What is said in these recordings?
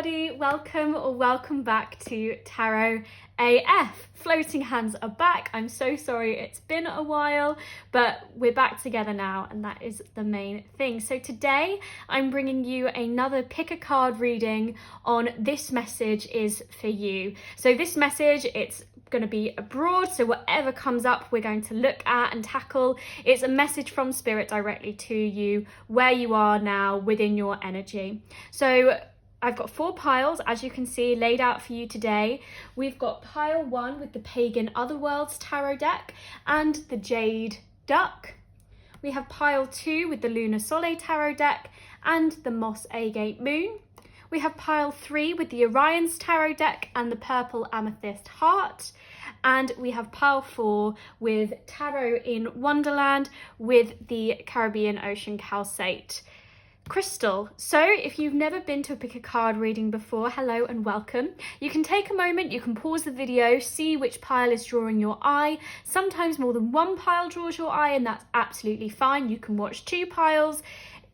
everybody, welcome or welcome back to Tarot AF. Floating hands are back. I'm so sorry it's been a while, but we're back together now and that is the main thing. So today I'm bringing you another pick a card reading on This Message Is For You. So this message, it's going to be broad, so whatever comes up we're going to look at and tackle. It's a message from Spirit directly to you where you are now within your energy. So I've got 4 piles, as you can see, laid out for you today. We've got pile 1 with the Pagan Otherworlds tarot deck and the Jade Duck. We have pile 2 with the Lunar Soleil tarot deck and the Moss Agate Moon. We have pile 3 with the Orion's tarot deck and the Purple Amethyst Heart. And we have pile 4 with Tarot in Wonderland with the Caribbean Ocean Calcite crystal. So if you've never been to a pick a card reading before, hello and welcome. You can take a moment, you can pause the video, see which pile is drawing your eye. Sometimes more than one pile draws your eye and that's absolutely fine. You can watch 2 piles.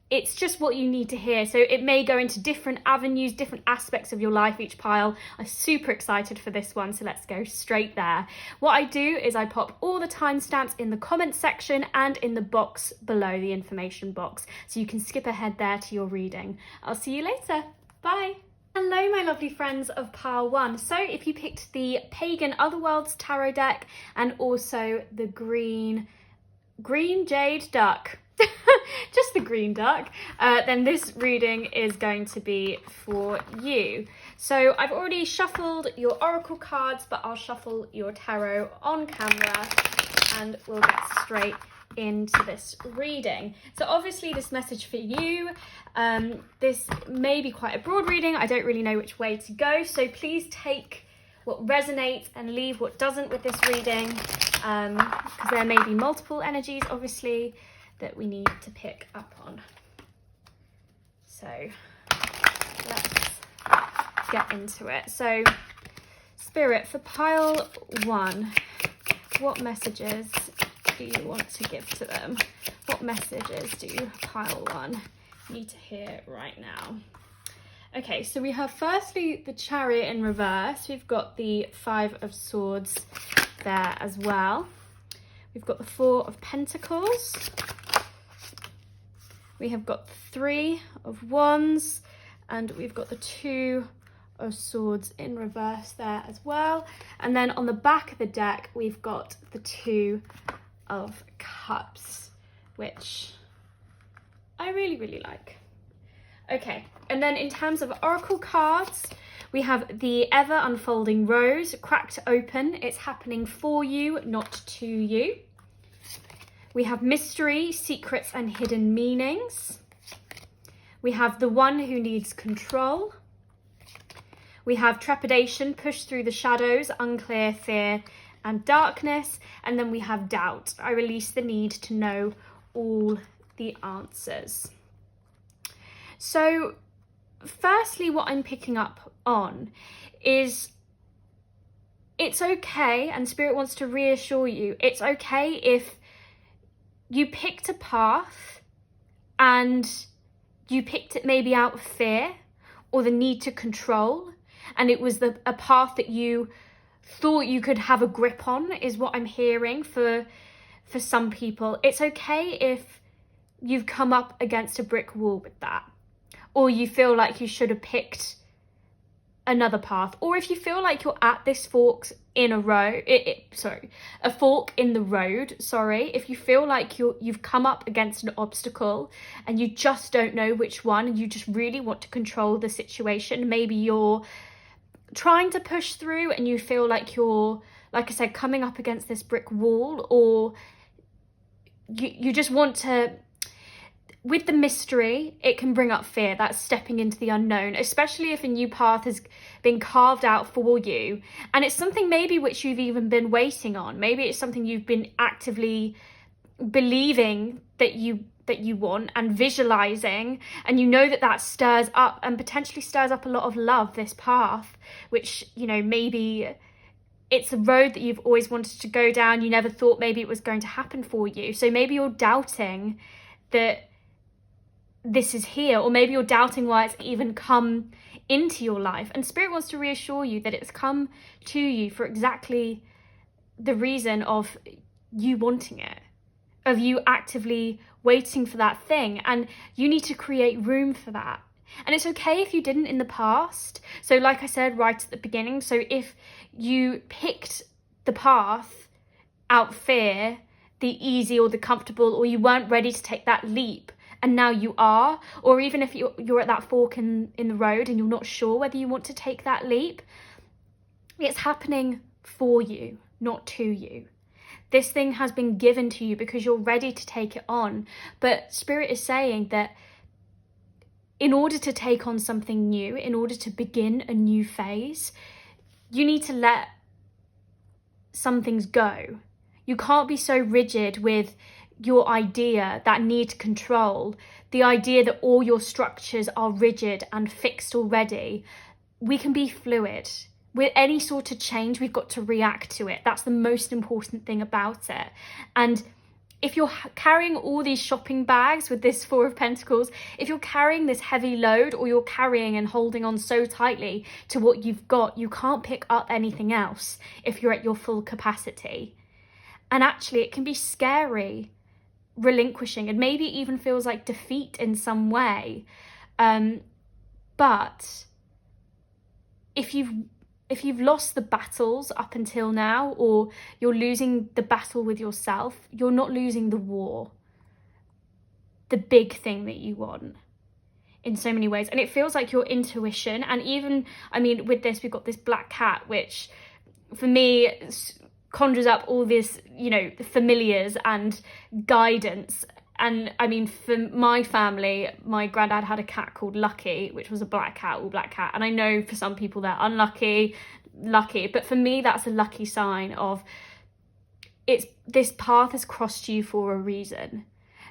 It's just what you need to hear. So it may go into different avenues, different aspects of your life, each pile. I'm super excited for this one, so let's go straight there. What I do is I pop all the timestamps in the comments section and in the box below, the information box, so you can skip ahead there to your reading. I'll see you later. Bye. Hello, my lovely friends of pile 1. So if you picked the Pagan Otherworlds tarot deck and also the green Jade Duck, just the green duck, then this reading is going to be for you. So I've already shuffled your oracle cards, but I'll shuffle your tarot on camera and we'll get straight into this reading. So obviously this message for you, this may be quite a broad reading. I don't really know which way to go, so please take what resonates and leave what doesn't with this reading, because there may be multiple energies obviously that we need to pick up on. So let's get into it. So Spirit, for pile 1, what messages do you want to give to them? What messages do pile 1 need to hear right now? Okay, so we have firstly the Chariot in reverse. We've got the 5 of Swords there as well. We've got the 4 of Pentacles. We have got 3 of Wands, and we've got the 2 of Swords in reverse there as well. And then on the back of the deck, we've got the 2 of Cups, which I really, really like. Okay, and then in terms of oracle cards, we have the Ever Unfolding Rose, cracked open. It's happening for you, not to you. We have Mystery, Secrets and Hidden Meanings. We have The One Who Needs Control. We have Trepidation, Push Through the Shadows, Unclear, Fear and Darkness. And then we have Doubt. I release the need to know all the answers. So firstly, what I'm picking up on is it's okay, and Spirit wants to reassure you, it's okay if you picked a path and you picked it maybe out of fear or the need to control, and it was a path that you thought you could have a grip on, is what I'm hearing for some people. It's okay if you've come up against a brick wall with that, or you feel like you should have picked another path, or if you feel like you're at this fork in a fork in the road, if you feel like you've come up against an obstacle and you just don't know which one, and you just really want to control the situation, maybe you're trying to push through and you feel like you're, like I said, coming up against this brick wall, or you just want to. With the mystery, it can bring up fear. That's stepping into the unknown, especially if a new path has been carved out for you. And it's something maybe which you've even been waiting on. Maybe it's something you've been actively believing that you want and visualizing. And you know that stirs up and potentially stirs up a lot of love, this path, which, you know, maybe it's a road that you've always wanted to go down. You never thought maybe it was going to happen for you. So maybe you're doubting that this is here, or maybe you're doubting why it's even come into your life. And Spirit wants to reassure you that it's come to you for exactly the reason of you wanting it, of you actively waiting for that thing, and you need to create room for that. And it's okay if you didn't in the past. So like I said right at the beginning, so if you picked the path out fear, the easy or the comfortable, or you weren't ready to take that leap and now you are, or even if you're at that fork in the road and you're not sure whether you want to take that leap, it's happening for you, not to you. This thing has been given to you because you're ready to take it on. But Spirit is saying that in order to take on something new, in order to begin a new phase, you need to let some things go. You can't be so rigid with your idea that need control, the idea that all your structures are rigid and fixed already. We can be fluid. With any sort of change, we've got to react to it. That's the most important thing about it. And if you're carrying all these shopping bags with this Four of Pentacles, if you're carrying this heavy load, or you're carrying and holding on so tightly to what you've got, you can't pick up anything else if you're at your full capacity. And actually, it can be scary relinquishing, and maybe even feels like defeat in some way. But if you've lost the battles up until now, or you're losing the battle with yourself, you're not losing the war, the big thing that you want, in so many ways. And it feels like your intuition, and even, I mean, with this, we've got this black cat, which for me conjures up all this, you know, familiars and guidance. And I mean, for my family, my granddad had a cat called Lucky, which was a black cat, all black cat. And I know for some people they're unlucky, lucky, but for me, that's a lucky sign of this path has crossed you for a reason.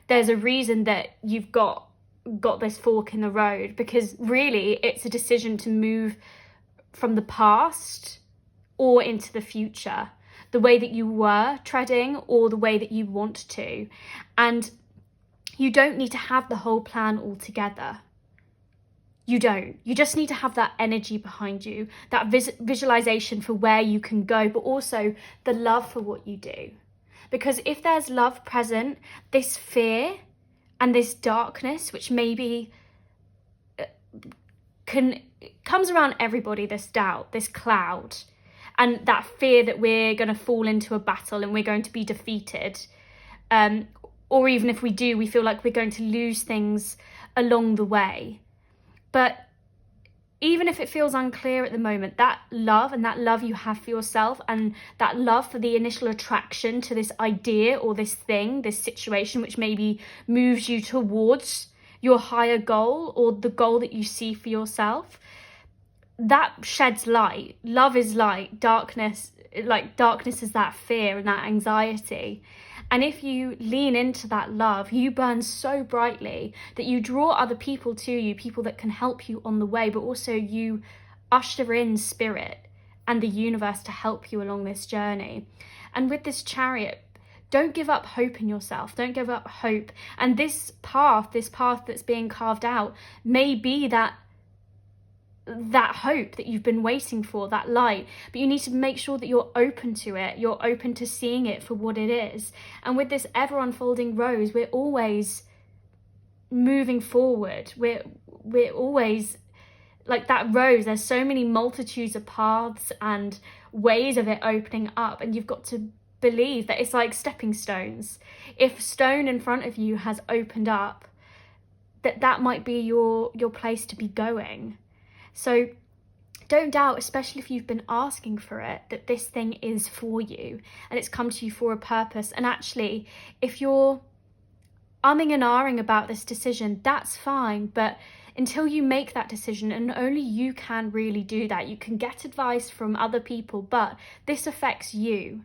There's a reason that you've got this fork in the road, because really it's a decision to move from the past or into the future, the way that you were treading or the way that you want to. And you don't need to have the whole plan all together. You don't. You just need to have that energy behind you, that visualization for where you can go, but also the love for what you do. Because if there's love present, this fear and this darkness, which maybe comes around everybody, this doubt, this cloud, and that fear that we're going to fall into a battle and we're going to be defeated, or even if we do, we feel like we're going to lose things along the way. But even if it feels unclear at the moment, that love and that love you have for yourself, and that love for the initial attraction to this idea or this thing, this situation, which maybe moves you towards your higher goal or the goal that you see for yourself, that sheds light. Love is light. Darkness is that fear and that anxiety. And if you lean into that love, you burn so brightly that you draw other people to you, people that can help you on the way, but also you usher in Spirit and the universe to help you along this journey. And with this Chariot, don't give up hope in yourself. Don't give up hope. And this path that's being carved out may be that hope that you've been waiting for, that light, but you need to make sure that you're open to it. You're open to seeing it for what it is. And with this ever unfolding rose, we're always moving forward. We're always like that rose. There's so many multitudes of paths and ways of it opening up, and you've got to believe that it's like stepping stones. If a stone in front of you has opened up, that might be your place to be going. So don't doubt, especially if you've been asking for it, that this thing is for you and it's come to you for a purpose. And actually, if you're umming and ahhing about this decision, that's fine. But until you make that decision, and only you can really do that, you can get advice from other people, but this affects you.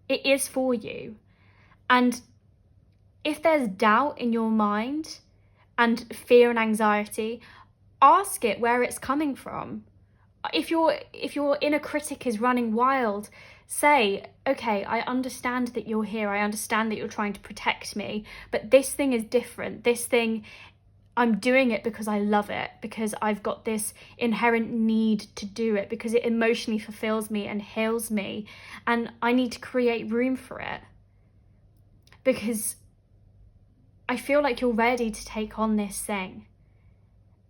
It is for you. And if there's doubt in your mind and fear and anxiety, ask it where it's coming from. If your inner critic is running wild, say, okay, I understand that you're here. I understand that you're trying to protect me, but this thing is different. This thing, I'm doing it because I love it, because I've got this inherent need to do it, because it emotionally fulfills me and heals me, and I need to create room for it. Because I feel like you're ready to take on this thing.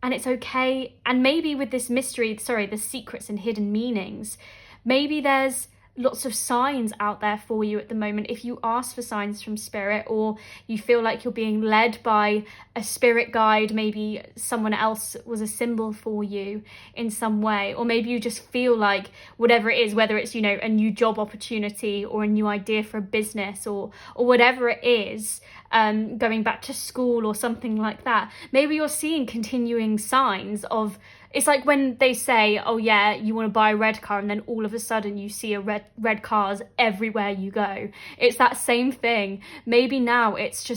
And it's okay. And maybe with this mystery, the secrets and hidden meanings, maybe there's lots of signs out there for you at the moment. If you ask for signs from spirit, or you feel like you're being led by a spirit guide, maybe someone else was a symbol for you in some way, or maybe you just feel like whatever it is, whether it's, a new job opportunity or a new idea for a business, or whatever it is, going back to school or something like that, maybe you're seeing continuing signs of. It's like when they say, oh yeah, you want to buy a red car, and then all of a sudden you see a red cars everywhere you go. It's that same thing. Maybe now it's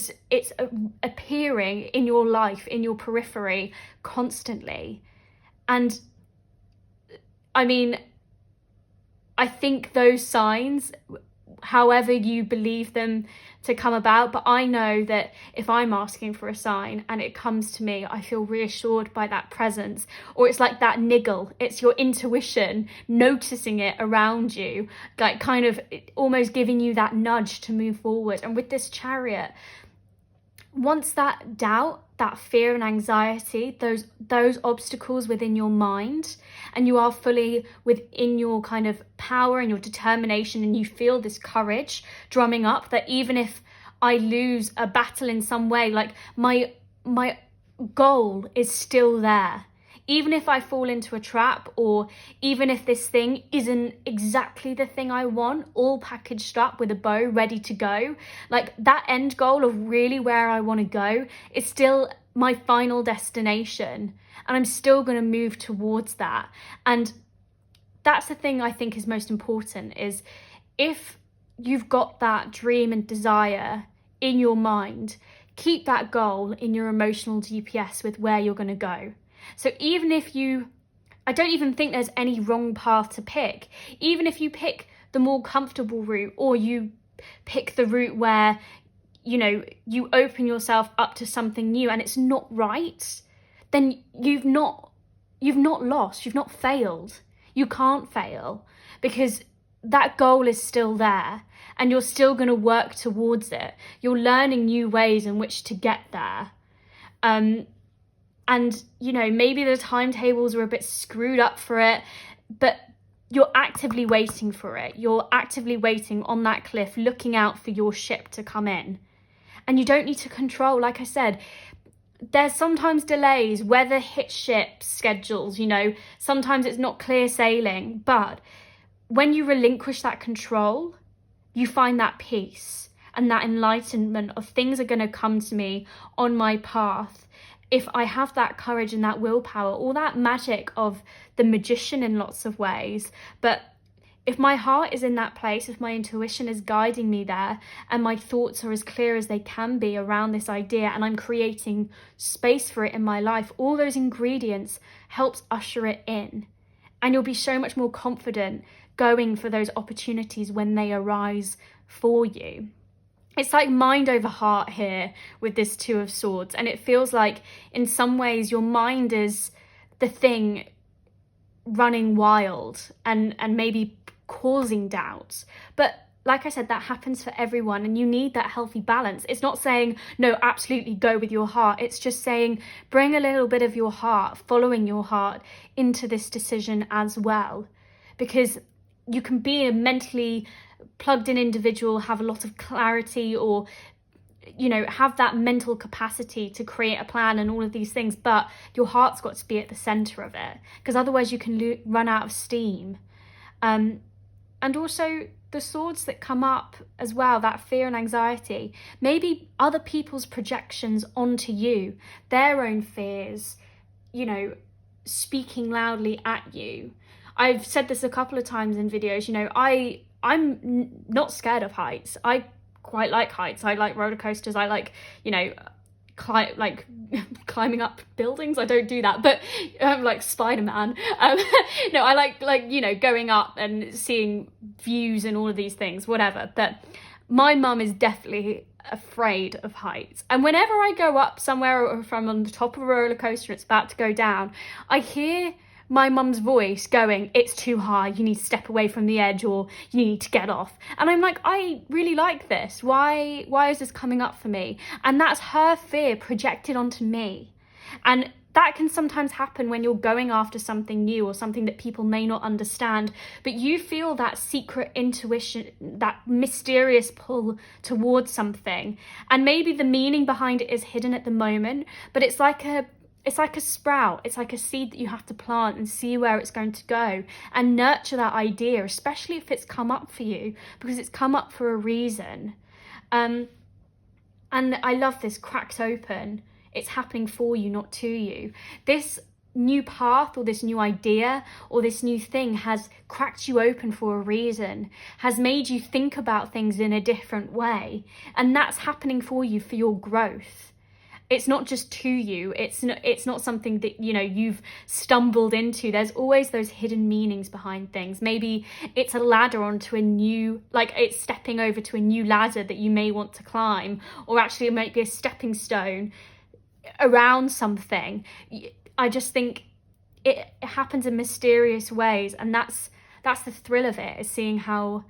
appearing in your life, in your periphery constantly. And I mean, I think those signs, however you believe them to come about, but I know that if I'm asking for a sign and it comes to me, I feel reassured by that presence. Or it's like that niggle, it's your intuition noticing it around you, like kind of almost giving you that nudge to move forward. And with this Chariot, once that doubt, that fear and anxiety, those obstacles within your mind, and you are fully within your kind of power and your determination, and you feel this courage drumming up, that even if I lose a battle in some way, like my goal is still there. Even if I fall into a trap, or even if this thing isn't exactly the thing I want, all packaged up with a bow, ready to go, like that end goal of really where I want to go is still my final destination. And I'm still going to move towards that. And that's the thing I think is most important, is if you've got that dream and desire in your mind, keep that goal in your emotional GPS with where you're going to go. So even if I don't even think there's any wrong path to pick. Even if you pick the more comfortable route, or you pick the route where, you open yourself up to something new and it's not right, then you've not lost, you've not failed. You can't fail, because that goal is still there and you're still going to work towards it. You're learning new ways in which to get there. And, maybe the timetables are a bit screwed up for it, but you're actively waiting for it. You're actively waiting on that cliff, looking out for your ship to come in. And you don't need to control, like I said, there's sometimes delays, weather hits ships, schedules, sometimes it's not clear sailing. But when you relinquish that control, you find that peace and that enlightenment of things are going to come to me on my path. If I have that courage and that willpower, all that magic of the magician in lots of ways. But if my heart is in that place, if my intuition is guiding me there, and my thoughts are as clear as they can be around this idea, and I'm creating space for it in my life, all those ingredients helps usher it in. And you'll be so much more confident going for those opportunities when they arise for you. It's like mind over heart here with this Two of Swords. And it feels like in some ways your mind is the thing running wild and maybe causing doubts. But like I said, that happens for everyone, and you need that healthy balance. It's not saying, no, absolutely go with your heart. It's just saying, bring a little bit of your heart, following your heart into this decision as well. Because you can be a mentally plugged in individual, have a lot of clarity, or have that mental capacity to create a plan and all of these things, but your heart's got to be at the center of it, because otherwise you can run out of steam. And also the swords that come up as well, that fear and anxiety, maybe other people's projections onto you, their own fears, speaking loudly at you. I've said this a couple of times in videos, I'm not scared of heights. I quite like heights. I like roller coasters. I like, climbing up buildings. I don't do that, but like Spider-Man. No, I like going up and seeing views and all of these things, whatever. But my mum is definitely afraid of heights. And whenever I go up somewhere, or if I'm on the top of a roller coaster, it's about to go down, I hear my mum's voice going, it's too high, you need to step away from the edge, or you need to get off. And I'm like, I really like this. Why is this coming up for me? And that's her fear projected onto me. And that can sometimes happen when you're going after something new or something that people may not understand, but you feel that secret intuition, that mysterious pull towards something. And maybe the meaning behind it is hidden at the moment, but it's like a sprout. It's like a seed that you have to plant and see where it's going to go and nurture that idea, especially if it's come up for you, because it's come up for a reason. And I love this, cracked open. It's happening for you, not to you. This new path or this new idea or this new thing has cracked you open for a reason, has made you think about things in a different way. And that's happening for you for your growth. It's not just to you. It's not something that, you know, you've stumbled into. There's always those hidden meanings behind things. Maybe it's a ladder onto a new, like it's stepping over to a new ladder that you may want to climb, or actually it might be a stepping stone around something. I just think it happens in mysterious ways, and that's the thrill of it, is seeing how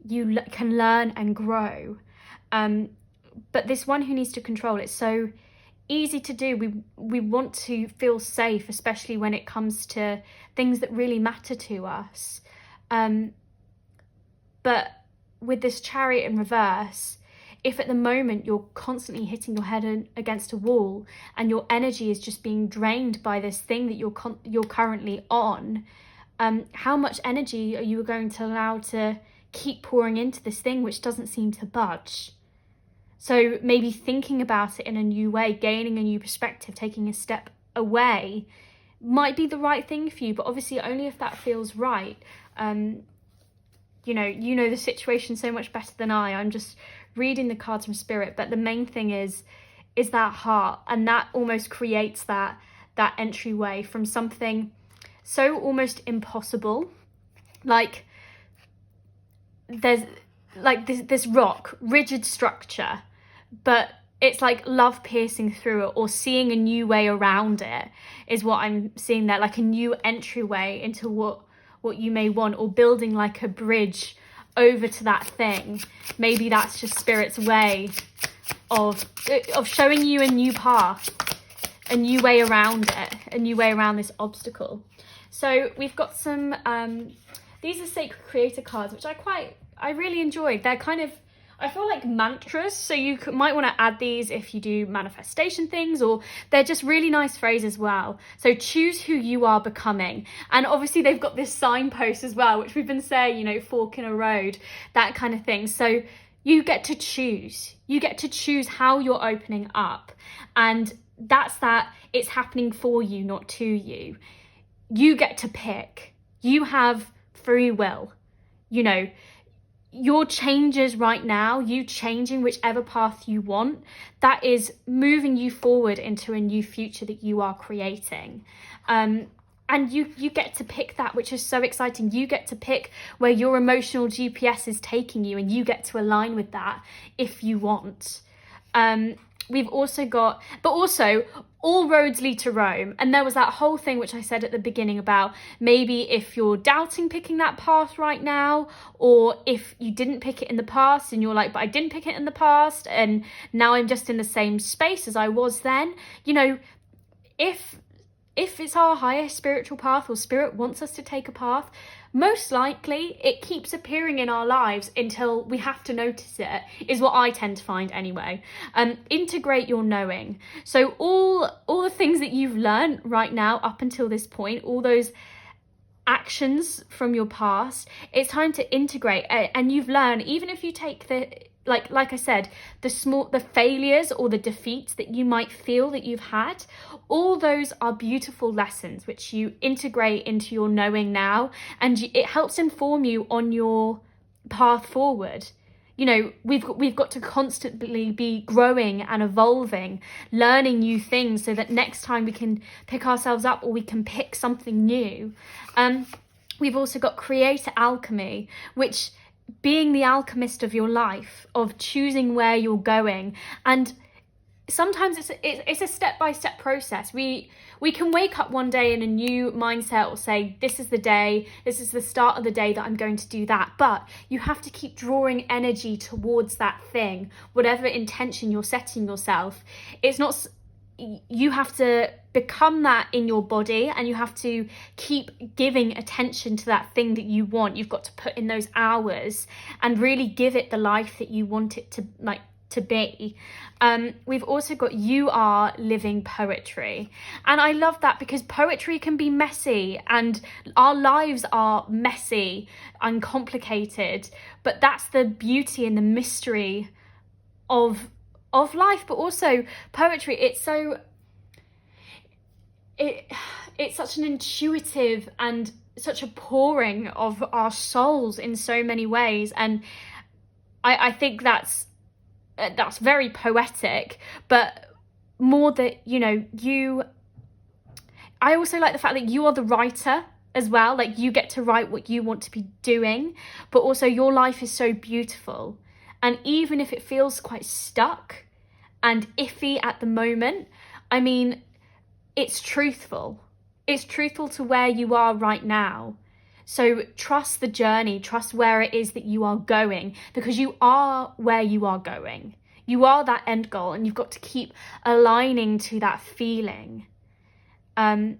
you can learn and grow. But this one who needs to control, it's so easy to do. We want to feel safe, especially when it comes to things that really matter to us. But with this Chariot in reverse, if at the moment you're constantly hitting your head against a wall and your energy is just being drained by this thing that you're currently on, how much energy are you going to allow to keep pouring into this thing which doesn't seem to budge? So maybe thinking about it in a new way, gaining a new perspective, taking a step away might be the right thing for you, but obviously only if that feels right. You know the situation so much better than I. I'm just reading the cards from Spirit, but the main thing is that heart, and that almost creates that entryway from something so almost impossible. Like there's like this rock, rigid structure, but it's like love piercing through it, or seeing a new way around it is what I'm seeing there, like a new entryway into what you may want, or building like a bridge over to that thing. Maybe that's just Spirit's way of showing you a new path, a new way around it, a new way around this obstacle. So we've got some, these are Sacred Creator cards, which I really enjoyed. They're kind of, I feel like mantras, so you might want to add these if you do manifestation things, or they're just really nice phrases as well. So choose who you are becoming. And obviously they've got this signpost as well, which we've been saying, you know, fork in a road, that kind of thing. So you get to choose. You get to choose how you're opening up. And that's that. It's happening for you, not to you. You get to pick. You have free will. You know, your changes right now, you changing whichever path you want, that is moving you forward into a new future that you are creating. And you get to pick that, which is so exciting. You get to pick where your emotional GPS is taking you, and you get to align with that if you want. We've also got, but also all roads lead to Rome. And there was that whole thing which I said at the beginning about maybe if you're doubting picking that path right now, or if you didn't pick it in the past and you're like, but I didn't pick it in the past and now I'm just in the same space as I was then. You know, if it's our higher spiritual path, or Spirit wants us to take a path, most likely it keeps appearing in our lives until we have to notice it, is what I tend to find anyway. Integrate your knowing. So all the things that you've learned right now up until this point, all those actions from your past, it's time to integrate. And you've learned, even if you take the, like I said, the failures or the defeats that you might feel that you've had, all those are beautiful lessons which you integrate into your knowing now, and it helps inform you on your path forward. You know, we've got to constantly be growing and evolving, learning new things, so that next time we can pick ourselves up, or we can pick something new. We've also got Creator Alchemy, which being the alchemist of your life, of choosing where you're going. And sometimes it's a step-by-step process. We can wake up one day in a new mindset, or say, this is the day, this is the start of the day that I'm going to do that. But you have to keep drawing energy towards that thing, whatever intention you're setting yourself. It's not, you have to become that in your body, and you have to keep giving attention to that thing that you want. You've got to put in those hours and really give it the life that you want it to be. We've also got You Are Living Poetry, and I love that because poetry can be messy, and our lives are messy and complicated, but that's the beauty and the mystery of life. But also poetry, it's such an intuitive and such a pouring of our souls in so many ways, and I think that's very poetic. But more that, I also like the fact that you are the writer as well. Like, you get to write what you want to be doing, but also your life is so beautiful. And even if it feels quite stuck and iffy at the moment, I mean, it's truthful. It's truthful to where you are right now. So trust the journey, trust where it is that you are going, because you are where you are going. You are that end goal, and you've got to keep aligning to that feeling. And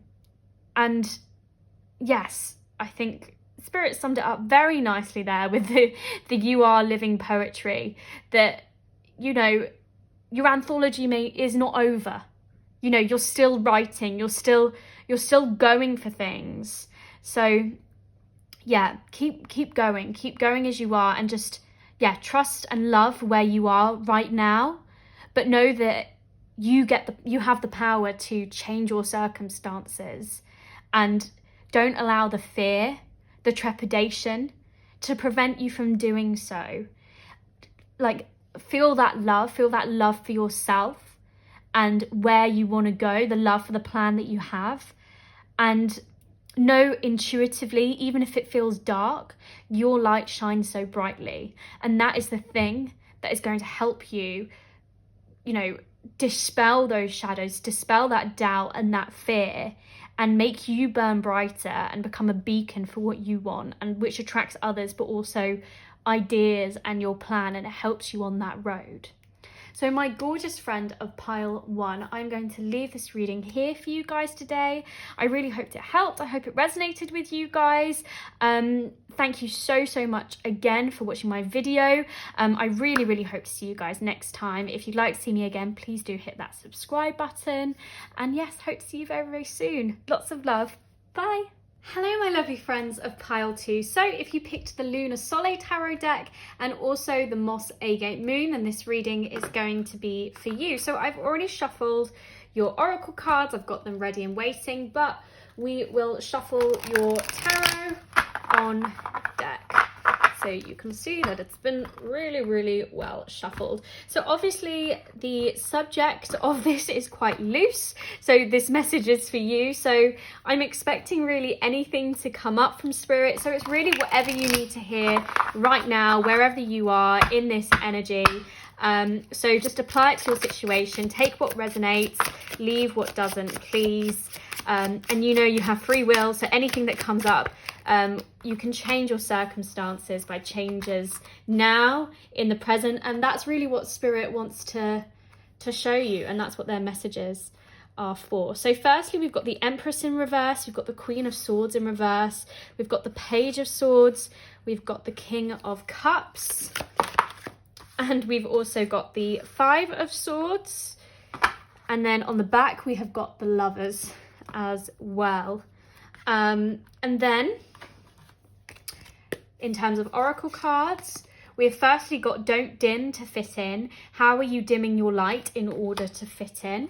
yes, I think Spirit summed it up very nicely there with the You Are Living Poetry, that, your anthology is not over. You're still writing, you're still going for things. So yeah, keep going as you are, and just, trust and love where you are right now, but know that you have the power to change your circumstances, and don't allow the fear, the trepidation to prevent you from doing so. Like, feel that love for yourself and where you want to go, the love for the plan that you have, and know intuitively, even if it feels dark, your light shines so brightly. And that is the thing that is going to help you, dispel those shadows, dispel that doubt and that fear, and make you burn brighter and become a beacon for what you want, and which attracts others, but also ideas and your plan, and it helps you on that road. So my gorgeous friend of pile 1, I'm going to leave this reading here for you guys today. I really hoped it helped. I hope it resonated with you guys. Thank you so much again for watching my video. I really hope to see you guys next time. If you'd like to see me again, please do hit that subscribe button. And yes, hope to see you very soon. Lots of love. Bye. Hello my lovely friends of pile 2. So if you picked the Lunar Soleil Tarot deck and also the Moss Agate Moon, then this reading is going to be for you. So I've already shuffled your oracle cards, I've got them ready and waiting, but we will shuffle your tarot on deck, so you can see that it's been really well shuffled. So obviously the subject of this is quite loose, so this message is for you. So I'm expecting really anything to come up from Spirit, so it's really whatever you need to hear right now, wherever you are in this energy. So just apply it to your situation, take what resonates, leave what doesn't, please. And you have free will, so anything that comes up, you can change your circumstances by changes now in the present, and that's really what Spirit wants to show you, and that's what their messages are for. So firstly, we've got the Empress in reverse, we've got the Queen of Swords in reverse, we've got the Page of Swords, we've got the King of Cups, and we've also got the Five of Swords, and then on the back we have got the Lovers as well. And then in terms of oracle cards, we've firstly got Don't Dim to Fit In. How are you dimming your light in order to fit in?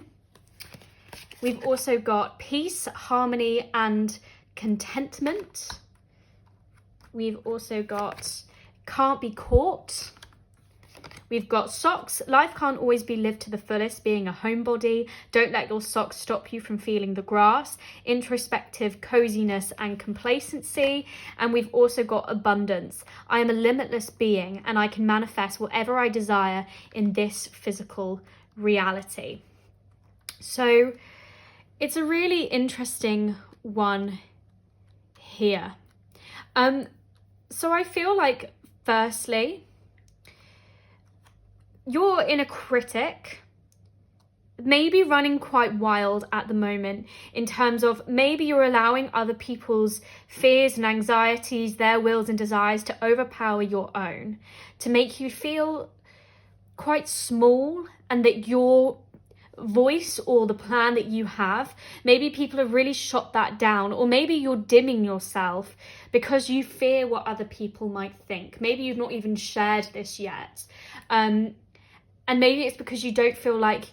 We've also got Peace, Harmony and Contentment. We've also got Can't Be Caught. We've got socks. Life can't always be lived to the fullest, being a homebody. Don't let your socks stop you from feeling the grass. Introspective, coziness and complacency. And we've also got abundance. I am a limitless being and I can manifest whatever I desire in this physical reality. So it's a really interesting one here. So I feel like, firstly, your inner critic maybe running quite wild at the moment, in terms of maybe you're allowing other people's fears and anxieties, their wills and desires to overpower your own, to make you feel quite small, and that your voice or the plan that you have, maybe people have really shot that down, or maybe you're dimming yourself because you fear what other people might think. Maybe you've not even shared this yet, and maybe it's because you don't feel like,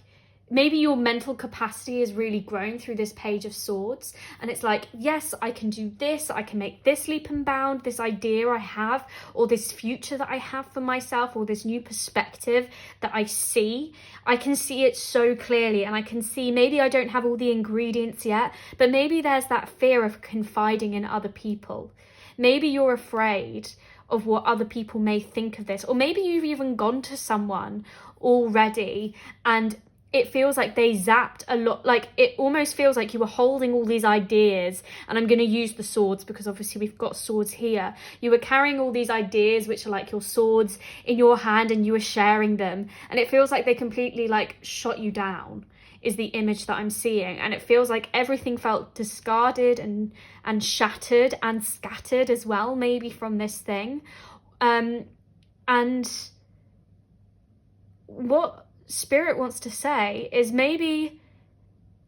maybe your mental capacity has really grown through this Page of Swords, and it's like, yes, I can do this, I can make this leap and bound, this idea I have, or this future that I have for myself, or this new perspective that I see. I can see it so clearly, and I can see, maybe I don't have all the ingredients yet, but maybe there's that fear of confiding in other people. Maybe you're afraid of what other people may think of this, or maybe you've even gone to someone already and it feels like they zapped a lot. Like, it almost feels like you were holding all these ideas, and I'm going to use the swords because obviously we've got swords here. You were carrying all these ideas, which are like your swords, in your hand, and you were sharing them, and it feels like they completely like shot you down, is the image that I'm seeing. And it feels like everything felt discarded and shattered and scattered as well, maybe from this thing. And what Spirit wants to say is maybe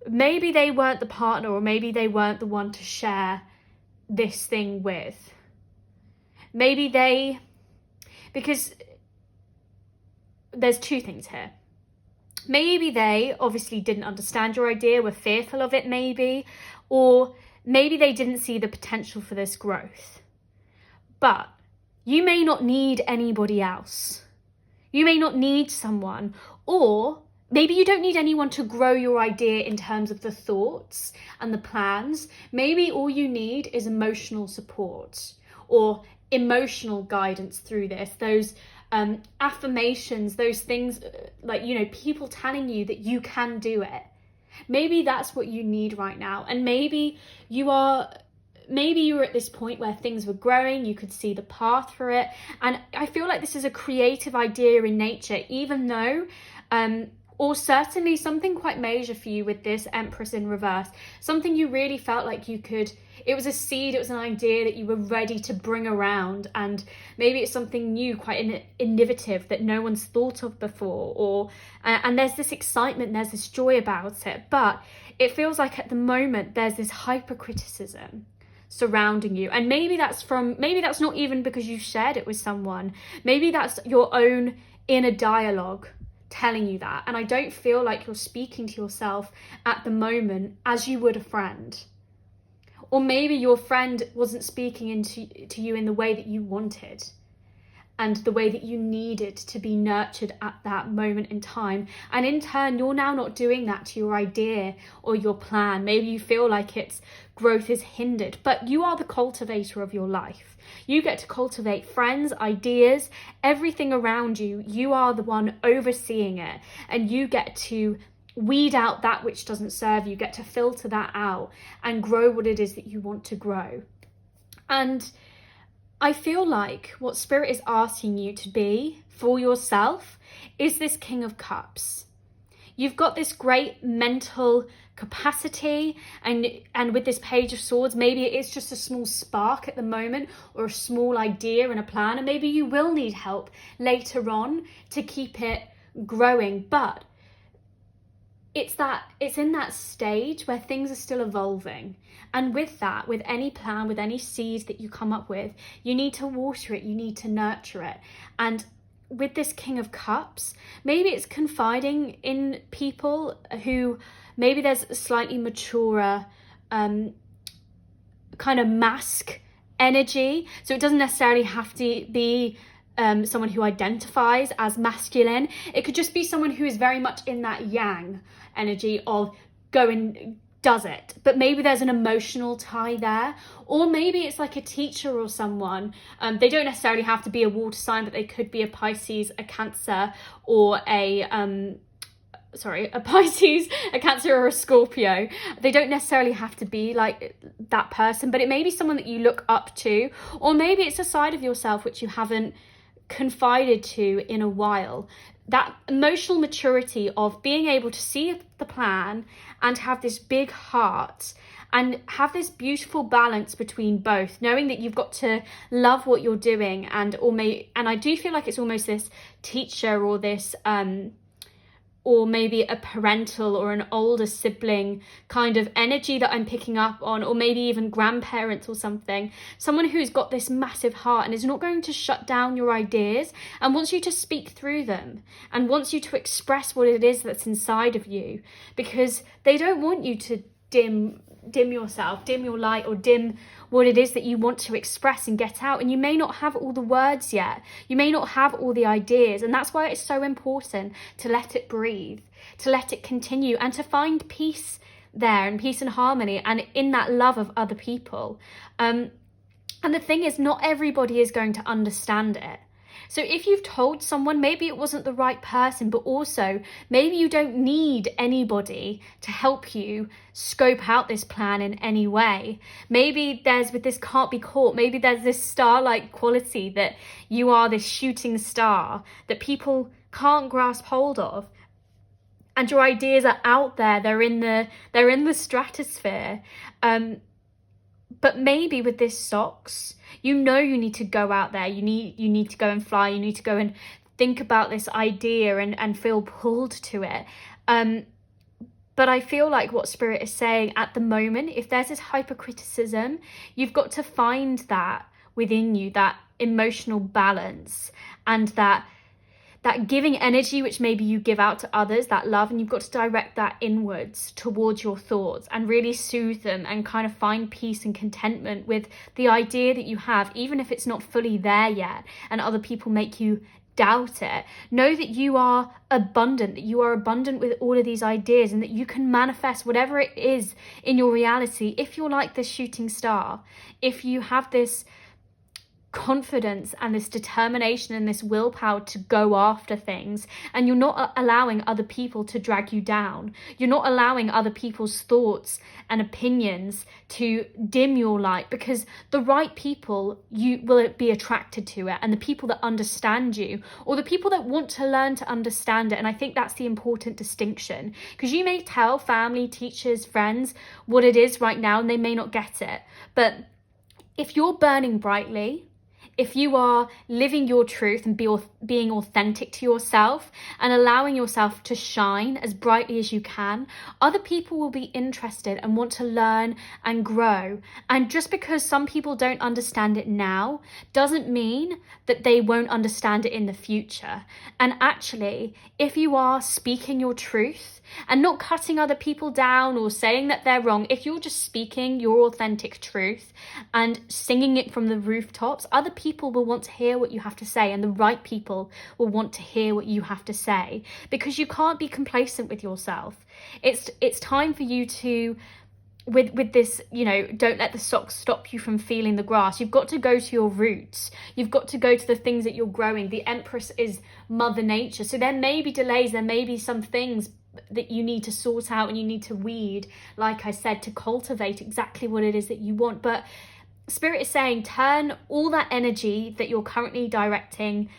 they weren't the partner, or maybe they weren't the one to share this thing with. Maybe they, because there's two things here. Maybe they obviously didn't understand your idea, were fearful of it maybe, or maybe they didn't see the potential for this growth. But you may not need anybody else. You may not need someone, or maybe you don't need anyone to grow your idea in terms of the thoughts and the plans. Maybe all you need is emotional support or emotional guidance through this. Those affirmations, those things like, you know, people telling you that you can do it. Maybe that's what you need right now. And maybe you were at this point where things were growing, you could see the path for it. And I feel like this is a creative idea in nature, even though, or certainly something quite major for you with this Empress in reverse, something you really felt like you could, it was a seed, it was an idea that you were ready to bring around, and maybe it's something new, quite innovative that no one's thought of before, or and there's this excitement, there's this joy about it, but it feels like at the moment there's this hypercriticism surrounding you. And maybe that's not even because you shared it with someone. Maybe that's your own inner dialogue telling you that. And I don't feel like you're speaking to yourself at the moment as you would a friend. Or maybe your friend wasn't speaking to you in the way that you wanted, and the way that you needed to be nurtured at that moment in time. And in turn, you're now not doing that to your idea or your plan. Maybe you feel like its growth is hindered, but you are the cultivator of your life. You get to cultivate friends, ideas, everything around you. You are the one overseeing it, and you get to weed out that which doesn't serve you, get to filter that out and grow what it is that you want to grow. And I feel like what Spirit is asking you to be for yourself is this King of Cups. You've got this great mental capacity, and with this Page of Swords, maybe it is just a small spark at the moment, or a small idea and a plan, and maybe you will need help later on to keep it growing. But it's in that stage where things are still evolving. And with that, with any plan, with any seed that you come up with, you need to water it, you need to nurture it. And with this King of Cups, maybe it's confiding in people who, maybe there's a slightly maturer kind of mask energy. So it doesn't necessarily have to be someone who identifies as masculine. It could just be someone who is very much in that yang energy of going does it, but maybe there's an emotional tie there, or maybe it's like a teacher or someone. They don't necessarily have to be a water sign, but they could be a Pisces, a Cancer, or a Pisces, a Cancer, or a Scorpio. They don't necessarily have to be like that person, but it may be someone that you look up to, or maybe it's a side of yourself which you haven't confided to in a while. That emotional maturity of being able to see the plan and have this big heart and have this beautiful balance between both, knowing that you've got to love what you're doing, and I do feel like it's almost this teacher or this or maybe a parental or an older sibling kind of energy that I'm picking up on, or maybe even grandparents or something. Someone who's got this massive heart and is not going to shut down your ideas and wants you to speak through them and wants you to express what it is that's inside of you, because they don't want you to dim yourself, dim your light, or dim what it is that you want to express and get out. And you may not have all the words yet, you may not have all the ideas, and that's why it's so important to let it breathe, to let it continue, and to find peace there, and peace and harmony, and in that love of other people. And the thing is, not everybody is going to understand it. So if you've told someone, maybe it wasn't the right person, but also maybe you don't need anybody to help you scope out this plan in any way. Maybe with this can't be caught, maybe there's this star-like quality that you are this shooting star that people can't grasp hold of. And your ideas are out there, they're in the stratosphere. But maybe with this socks, you need to go out there, you need to go and fly, you need to go and think about this idea and feel pulled to it. But I feel like what Spirit is saying at the moment, if there's this hypercriticism, you've got to find that within you, that emotional balance and that giving energy which maybe you give out to others, that love, and you've got to direct that inwards towards your thoughts and really soothe them and kind of find peace and contentment with the idea that you have, even if it's not fully there yet and other people make you doubt it. Know that you are abundant, with all of these ideas, and that you can manifest whatever it is in your reality if you're like this shooting star, if you have this confidence and this determination and this willpower to go after things, and you're not allowing other people to drag you down. You're not allowing other people's thoughts and opinions to dim your light, because the right people, you will be attracted to it, and the people that understand you, or the people that want to learn to understand it. And I think that's the important distinction, because you may tell family, teachers, friends what it is right now and they may not get it, but if you're burning brightly, if you are living your truth and being authentic to yourself and allowing yourself to shine as brightly as you can, other people will be interested and want to learn and grow. And just because some people don't understand it now doesn't mean that they won't understand it in the future. And actually, if you are speaking your truth and not cutting other people down or saying that they're wrong, if you're just speaking your authentic truth and singing it from the rooftops, other people will want to hear what you have to say, and the right people will want to hear what you have to say, because you can't be complacent with yourself. It's time for you to, with this, don't let the socks stop you from feeling the grass. You've got to go to your roots. You've got to go to the things that you're growing. The Empress is Mother Nature. So there may be delays. There may be some things that you need to sort out and you need to weed, like I said, to cultivate exactly what it is that you want. But Spirit is saying, turn all that energy that you're currently directing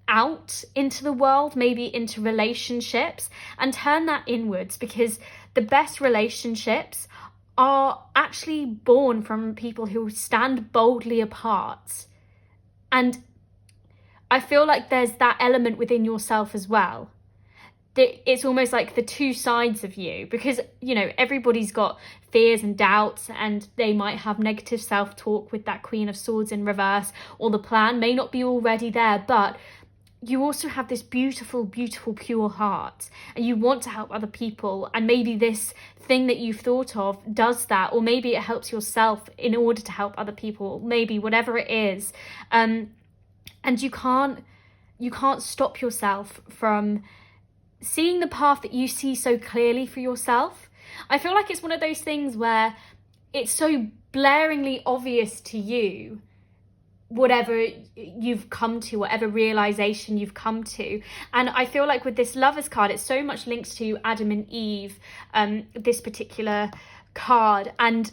out into the world, maybe into relationships, and turn that inwards, because the best relationships are actually born from people who stand boldly apart. And I feel like there's that element within yourself as well. It's almost like the two sides of you, because everybody's got fears and doubts, and they might have negative self-talk with that Queen of Swords in reverse, or the plan may not be already there, but you also have this beautiful, beautiful, pure heart, and you want to help other people, and maybe this thing that you've thought of does that, or maybe it helps yourself in order to help other people, maybe whatever it is. And you can't stop yourself from seeing the path that you see so clearly for yourself. I feel like it's one of those things where it's so blaringly obvious to you, whatever you've come to, whatever realization you've come to. And I feel like with this Lovers card, it's so much linked to Adam and Eve, this particular card. And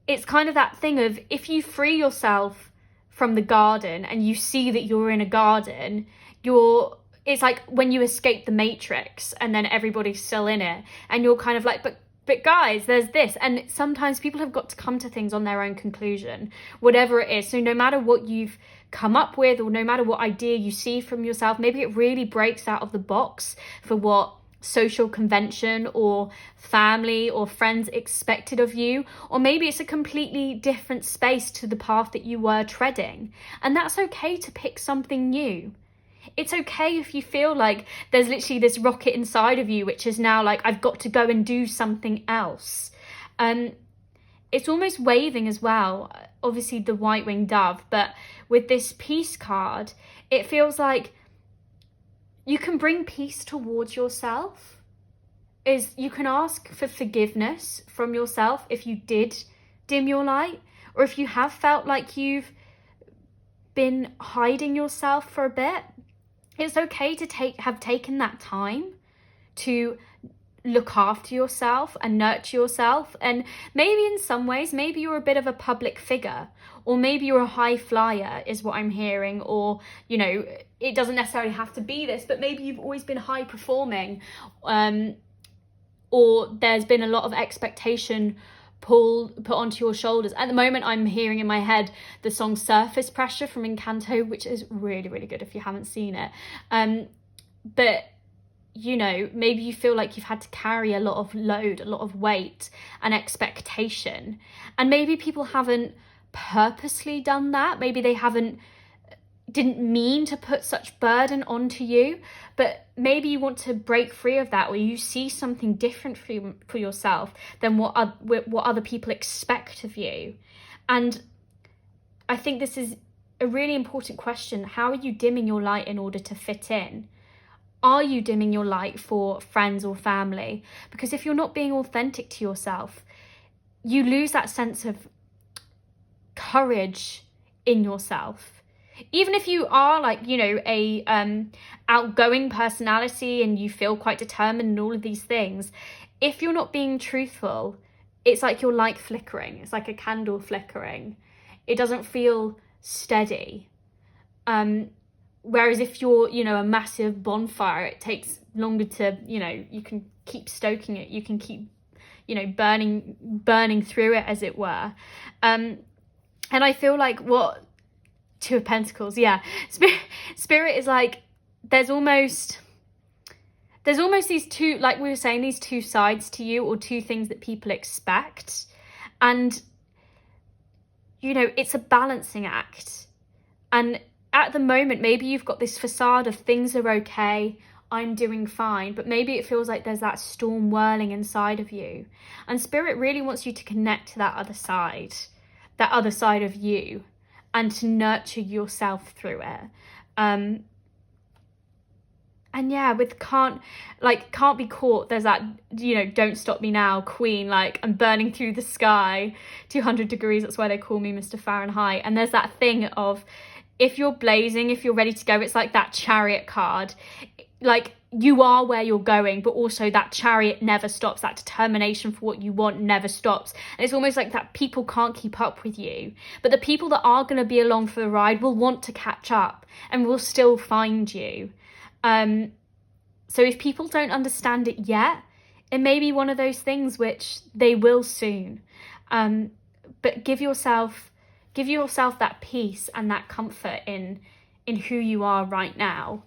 it's kind of that thing of, if you free yourself from the garden and you see that you're in a garden, it's like when you escape the Matrix and then everybody's still in it, and you're kind of like, but guys, there's this. And sometimes people have got to come to things on their own conclusion, whatever it is. So no matter what you've come up with, or no matter what idea you see from yourself, maybe it really breaks out of the box for what social convention or family or friends expected of you, or maybe it's a completely different space to the path that you were treading. And that's okay to pick something new. It's okay if you feel like there's literally this rocket inside of you which is now like, I've got to go and do something else. It's almost waving as well, obviously the white-winged dove, but with this peace card, it feels like you can bring peace towards yourself. You can ask for forgiveness from yourself if you did dim your light, or if you have felt like you've been hiding yourself for a bit. It's okay to have taken that time to look after yourself and nurture yourself. And maybe in some ways, maybe you're a bit of a public figure, or maybe you're a high flyer is what I'm hearing, or, you know, it doesn't necessarily have to be this, but maybe you've always been high performing, or there's been a lot of expectation put onto your shoulders. At the moment, I'm hearing in my head the song Surface Pressure from Encanto, which is really, really good if you haven't seen it. But, you know, maybe you feel like you've had to carry a lot of load, a lot of weight and expectation. And maybe people haven't purposely done that. Maybe they didn't mean to put such burden onto you, but maybe you want to break free of that, or you see something different for yourself than what other people expect of you. And I think this is a really important question. How are you dimming your light in order to fit in? Are you dimming your light for friends or family? Because if you're not being authentic to yourself, you lose that sense of courage in yourself. Even if you are like, you know, a outgoing personality and you feel quite determined and all of these things, if you're not being truthful, it's like your light flickering. It's like a candle flickering. It doesn't feel steady. Whereas if you're, you know, a massive bonfire, it takes longer to, you know, you can keep stoking it. You can keep, you know, burning through it, as it were. And I feel like Two of Pentacles, yeah. Spirit is like, there's almost these two, like we were saying, these two sides to you, or two things that people expect. And, you know, it's a balancing act. And at the moment, maybe you've got this facade of things are okay, I'm doing fine, but maybe it feels like there's that storm whirling inside of you. And Spirit really wants you to connect to that other side of you, and to nurture yourself through it. And yeah, with can't be caught, there's that, you know, don't stop me now, queen, like I'm burning through the sky, 200 degrees, that's why they call me Mr. Fahrenheit. And there's that thing of, if you're blazing, if you're ready to go, it's like that Chariot card. Like, you are where you're going, but also that chariot never stops. That determination for what you want never stops. And it's almost like that people can't keep up with you, but the people that are going to be along for the ride will want to catch up and will still find you. So if people don't understand it yet, it may be one of those things which they will soon. But give yourself that peace and that comfort in who you are right now.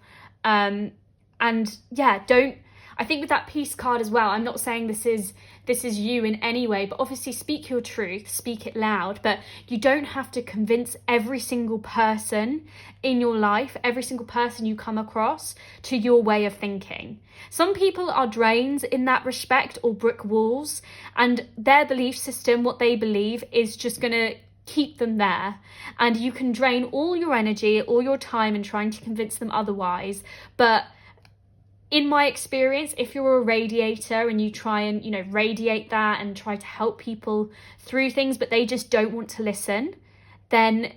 And yeah, I think with that peace card as well, I'm not saying this is you in any way, but obviously speak your truth, speak it loud, but you don't have to convince every single person in your life, every single person you come across, to your way of thinking. Some people are drains in that respect, or brick walls, and their belief system, what they believe, is just going to keep them there, and you can drain all your energy, all your time in trying to convince them otherwise. But in my experience, if you're a radiator and you try and, radiate that and try to help people through things, but they just don't want to listen, then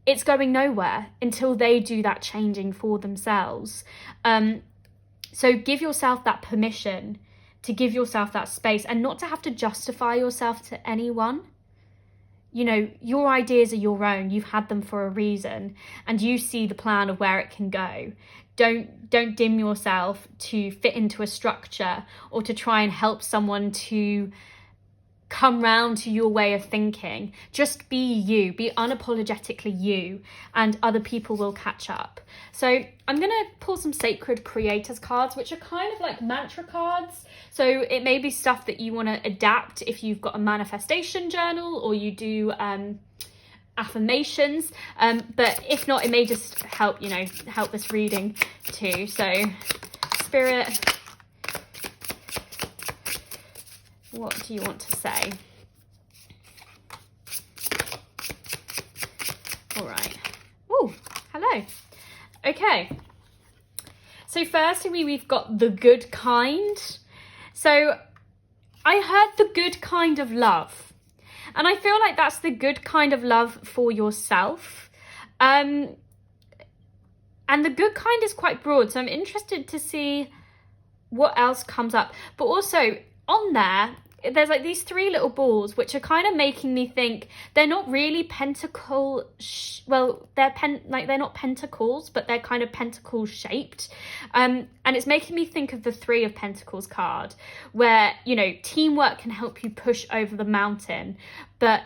it's going nowhere until they do that changing for themselves. So give yourself that permission to give yourself that space and not to have to justify yourself to anyone. Your ideas are your own. You've had them for a reason, and you see the plan of where it can go. Don't dim yourself to fit into a structure or to try and help someone to come round to your way of thinking. Just be you, be unapologetically you, and other people will catch up. So I'm going to pull some sacred creators cards, which are kind of like mantra cards. So it may be stuff that you want to adapt if you've got a manifestation journal or you do affirmations, but if not, it may just help this reading too. So Spirit, what do you want to say? All right. Oh, hello. Okay. So firstly, we've got the good kind. So I heard the good kind of love. And I feel like that's the good kind of love for yourself. And the good kind is quite broad. So I'm interested to see what else comes up. But also on there's like these three little balls, which are kind of making me think they're not really pentacle. They're not pentacles, but they're kind of pentacle shaped. And it's making me think of the Three of Pentacles card, where, teamwork can help you push over the mountain, but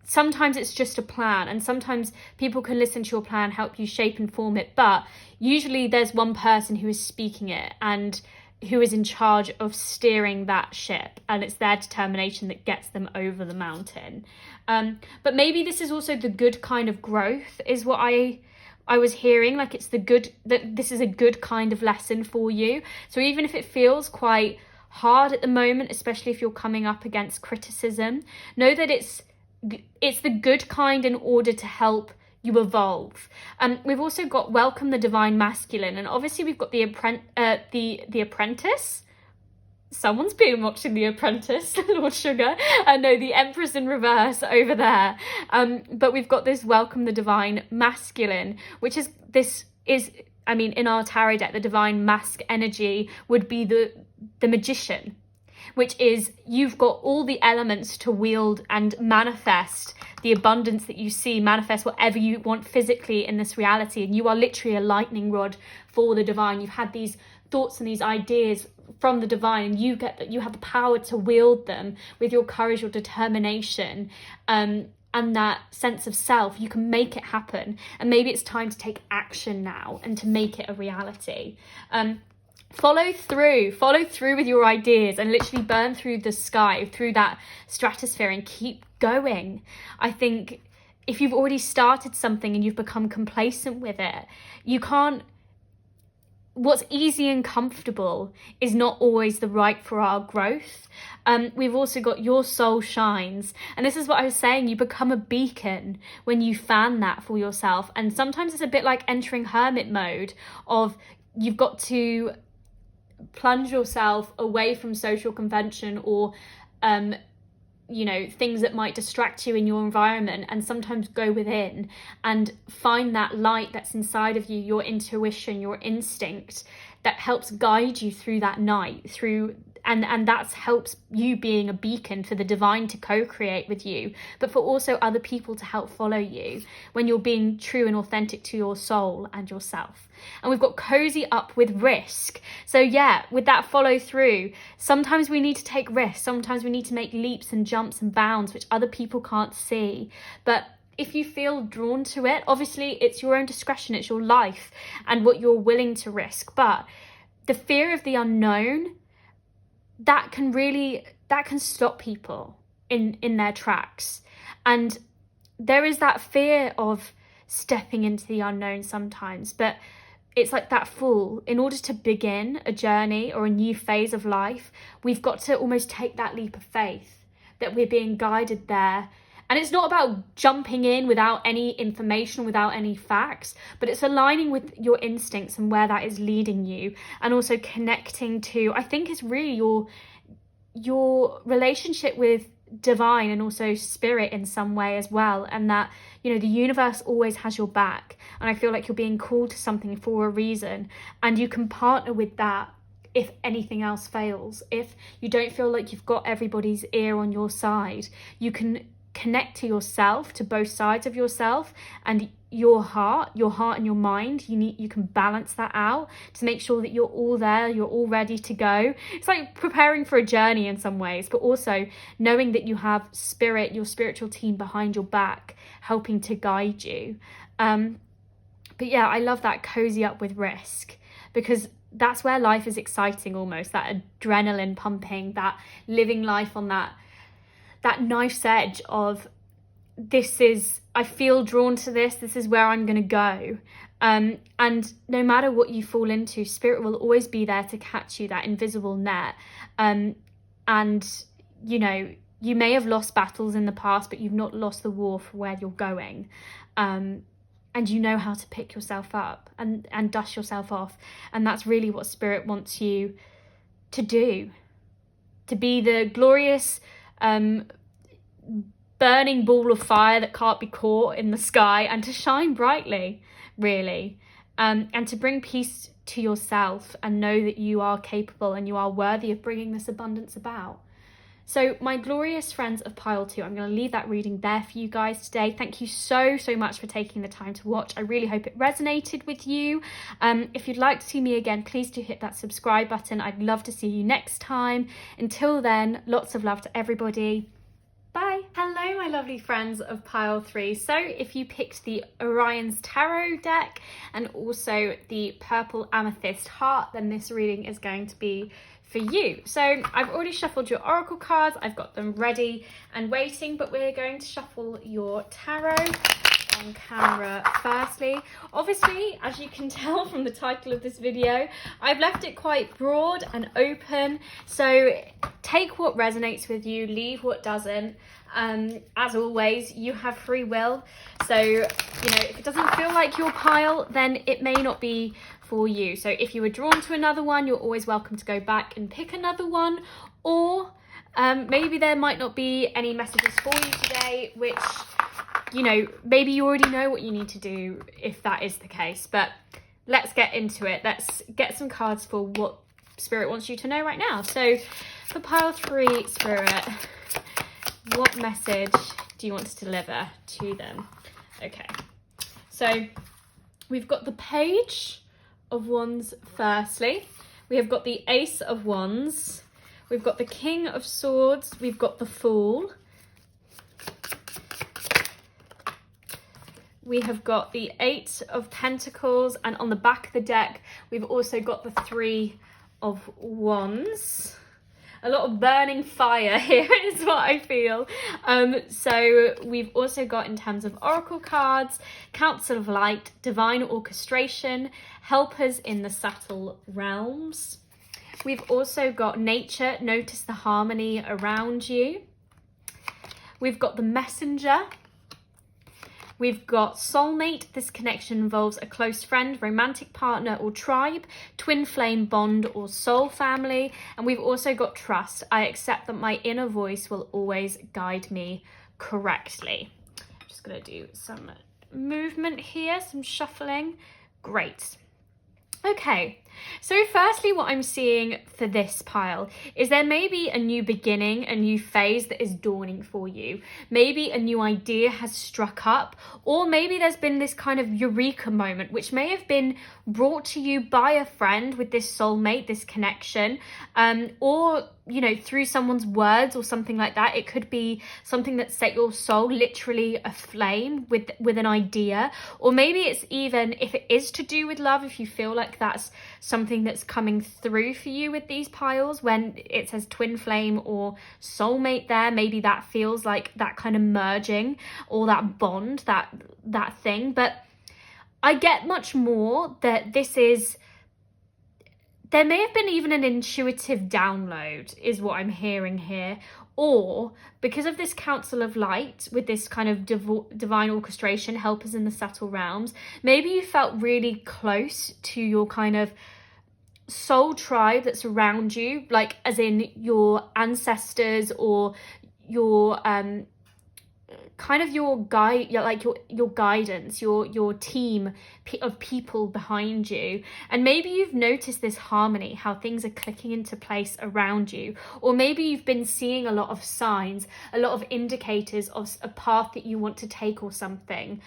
sometimes it's just a plan, and sometimes people can listen to your plan, help you shape and form it. But usually there's one person who is speaking it and who is in charge of steering that ship, and it's their determination that gets them over the mountain. But maybe this is also the good kind of growth, is what I was hearing. Like, it's that this is a good kind of lesson for you. So even if it feels quite hard at the moment, especially if you're coming up against criticism, know that it's the good kind in order to help you evolve. We've also got Welcome the Divine Masculine, and obviously we've got the Apprentice. Someone's been watching The Apprentice, Lord Sugar. No, the Empress in reverse over there. But we've got this Welcome the Divine Masculine, which is in our tarot deck, the divine masc energy would be the magician, which is you've got all the elements to wield and manifest the abundance that you see, manifest whatever you want physically in this reality. And you are literally a lightning rod for the divine. You've had these thoughts and these ideas from the divine, and you have the power to wield them with your courage, your determination, and that sense of self. You can make it happen. And maybe it's time to take action now and to make it a reality. Follow through with your ideas and literally burn through the sky, through that stratosphere, and keep going. I think if you've already started something and you've become complacent with it, what's easy and comfortable is not always the right for our growth. We've also got Your Soul Shines. And this is what I was saying, you become a beacon when you fan that for yourself. And sometimes it's a bit like entering hermit mode of you've got to plunge yourself away from social convention or things that might distract you in your environment, and sometimes go within and find that light that's inside of you, your intuition, your instinct, that helps guide you through that night, and that helps you being a beacon for the divine to co-create with you, but for also other people to help follow you when you're being true and authentic to your soul and yourself. And we've got cozy up with risk. So yeah, with that follow through, sometimes we need to take risks, sometimes we need to make leaps and jumps and bounds which other people can't see. But if you feel drawn to it, obviously it's your own discretion, it's your life and what you're willing to risk. But the fear of the unknown, that can stop people in their tracks. And there is that fear of stepping into the unknown sometimes, but it's like that fool. In order to begin a journey or a new phase of life, we've got to almost take that leap of faith that we're being guided there, And it's not about jumping in without any information, without any facts, but it's aligning with your instincts and where that is leading you, and also connecting to, I think it's really your relationship with divine and also spirit in some way as well, and that, you know, the universe always has your back, and I feel like you're being called to something for a reason, and you can partner with that if anything else fails. If you don't feel like you've got everybody's ear on your side, you can connect to yourself, to both sides of yourself, and your heart and your mind. You can balance that out to make sure that you're all there, you're all ready to go. It's like preparing for a journey in some ways, but also knowing that you have spirit, your spiritual team behind your back, helping to guide you. But yeah, I love that cozy up with risk, because that's where life is exciting, almost that adrenaline pumping, that living life on that knife's edge of, I feel drawn to this is where I'm going to go. And no matter what you fall into, spirit will always be there to catch you, that invisible net. And, you know, you may have lost battles in the past, but you've not lost the war for where you're going. And you know how to pick yourself up and dust yourself off. And that's really what spirit wants you to do. To be the glorious, burning ball of fire that can't be caught in the sky, and to shine brightly, really. And to bring peace to yourself and know that you are capable and you are worthy of bringing this abundance about. So my glorious friends of pile 2, I'm going to leave that reading there for you guys today. Thank you so much for taking the time to watch. I really hope it resonated with you. If you'd like to see me again, please do hit that subscribe button. I'd love to see you next time. Until then, lots of love to everybody. Bye. Hello, my lovely friends of pile 3. So if you picked the Orion's Tarot deck and also the Purple Amethyst Heart, then this reading is going to be for you. So I've already shuffled your oracle cards. I've got them ready and waiting, but we're going to shuffle your tarot on camera firstly. Obviously, as you can tell from the title of this video, I've left it quite broad and open, so take what resonates with you, leave what doesn't. As always, you have free will, so you know, if it doesn't feel like your pile, then it may not be for you. So if you were drawn to another one, you're always welcome to go back and pick another one, or maybe there might not be any messages for you today, which, you know, maybe you already know what you need to do if that is the case. But let's get into it. Let's get some cards for what spirit wants you to know right now. So for pile 3, spirit, what message do you want to deliver to them? Okay, so we've got the Page of Wands firstly. We have got the Ace of Wands. We've got the King of Swords. We've got the Fool. We have got the 8 of Pentacles, and on the back of the deck, we've also got the 3 of Wands. A lot of burning fire here is what I feel. So we've also got, in terms of oracle cards, Council of Light, Divine Orchestration, Helpers in the Subtle Realms. We've also got Nature, Notice the Harmony around you. We've got the Messenger. We've got Soulmate. This connection involves a close friend, romantic partner or tribe, twin flame bond or soul family. And we've also got Trust. I accept that my inner voice will always guide me correctly. I'm just going to do some movement here, some shuffling. Great. Okay, so firstly, what I'm seeing for this pile is there may be a new beginning, a new phase that is dawning for you. Maybe a new idea has struck up, or maybe there's been this kind of eureka moment, which may have been brought to you by a friend with this soulmate, this connection, or, you know, through someone's words or something like that. It could be something that set your soul literally aflame with an idea, or maybe it's even, if it is to do with love, if you feel like that's something that's coming through for you with these piles, when it says twin flame or soulmate there, maybe that feels like that kind of merging or that bond, that thing. But I get much more that this is there may have been even an intuitive download, is what I'm hearing here. Or because of this Council of Light with this kind of divine orchestration, helpers in the subtle realms, maybe you felt really close to your kind of soul tribe that's around you, like as in your ancestors or your kind of your guide, like your guidance, your team of people behind you. And maybe you've noticed this harmony, how things are clicking into place around you, or maybe you've been seeing a lot of signs, a lot of indicators of a path that you want to take or something,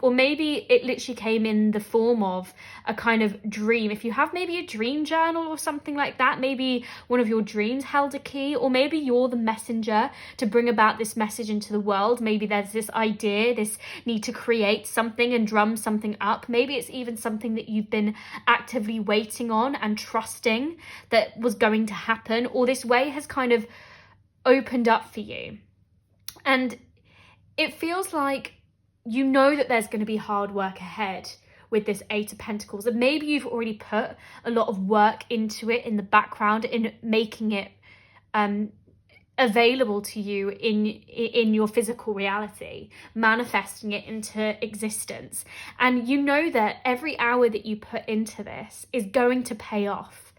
or maybe it literally came in the form of a kind of dream. If you have maybe a dream journal or something like that, maybe one of your dreams held a key, or maybe you're the messenger to bring about this message into the world. Maybe there's this idea, this need to create something and drum something up. Maybe it's even something that you've been actively waiting on and trusting that was going to happen, or this way has kind of opened up for you. And it feels like you know that there's going to be hard work ahead with this Eight of Pentacles, and maybe you've already put a lot of work into it in the background, in making it available to you in your physical reality, manifesting it into existence. And you know that every hour that you put into this is going to pay off.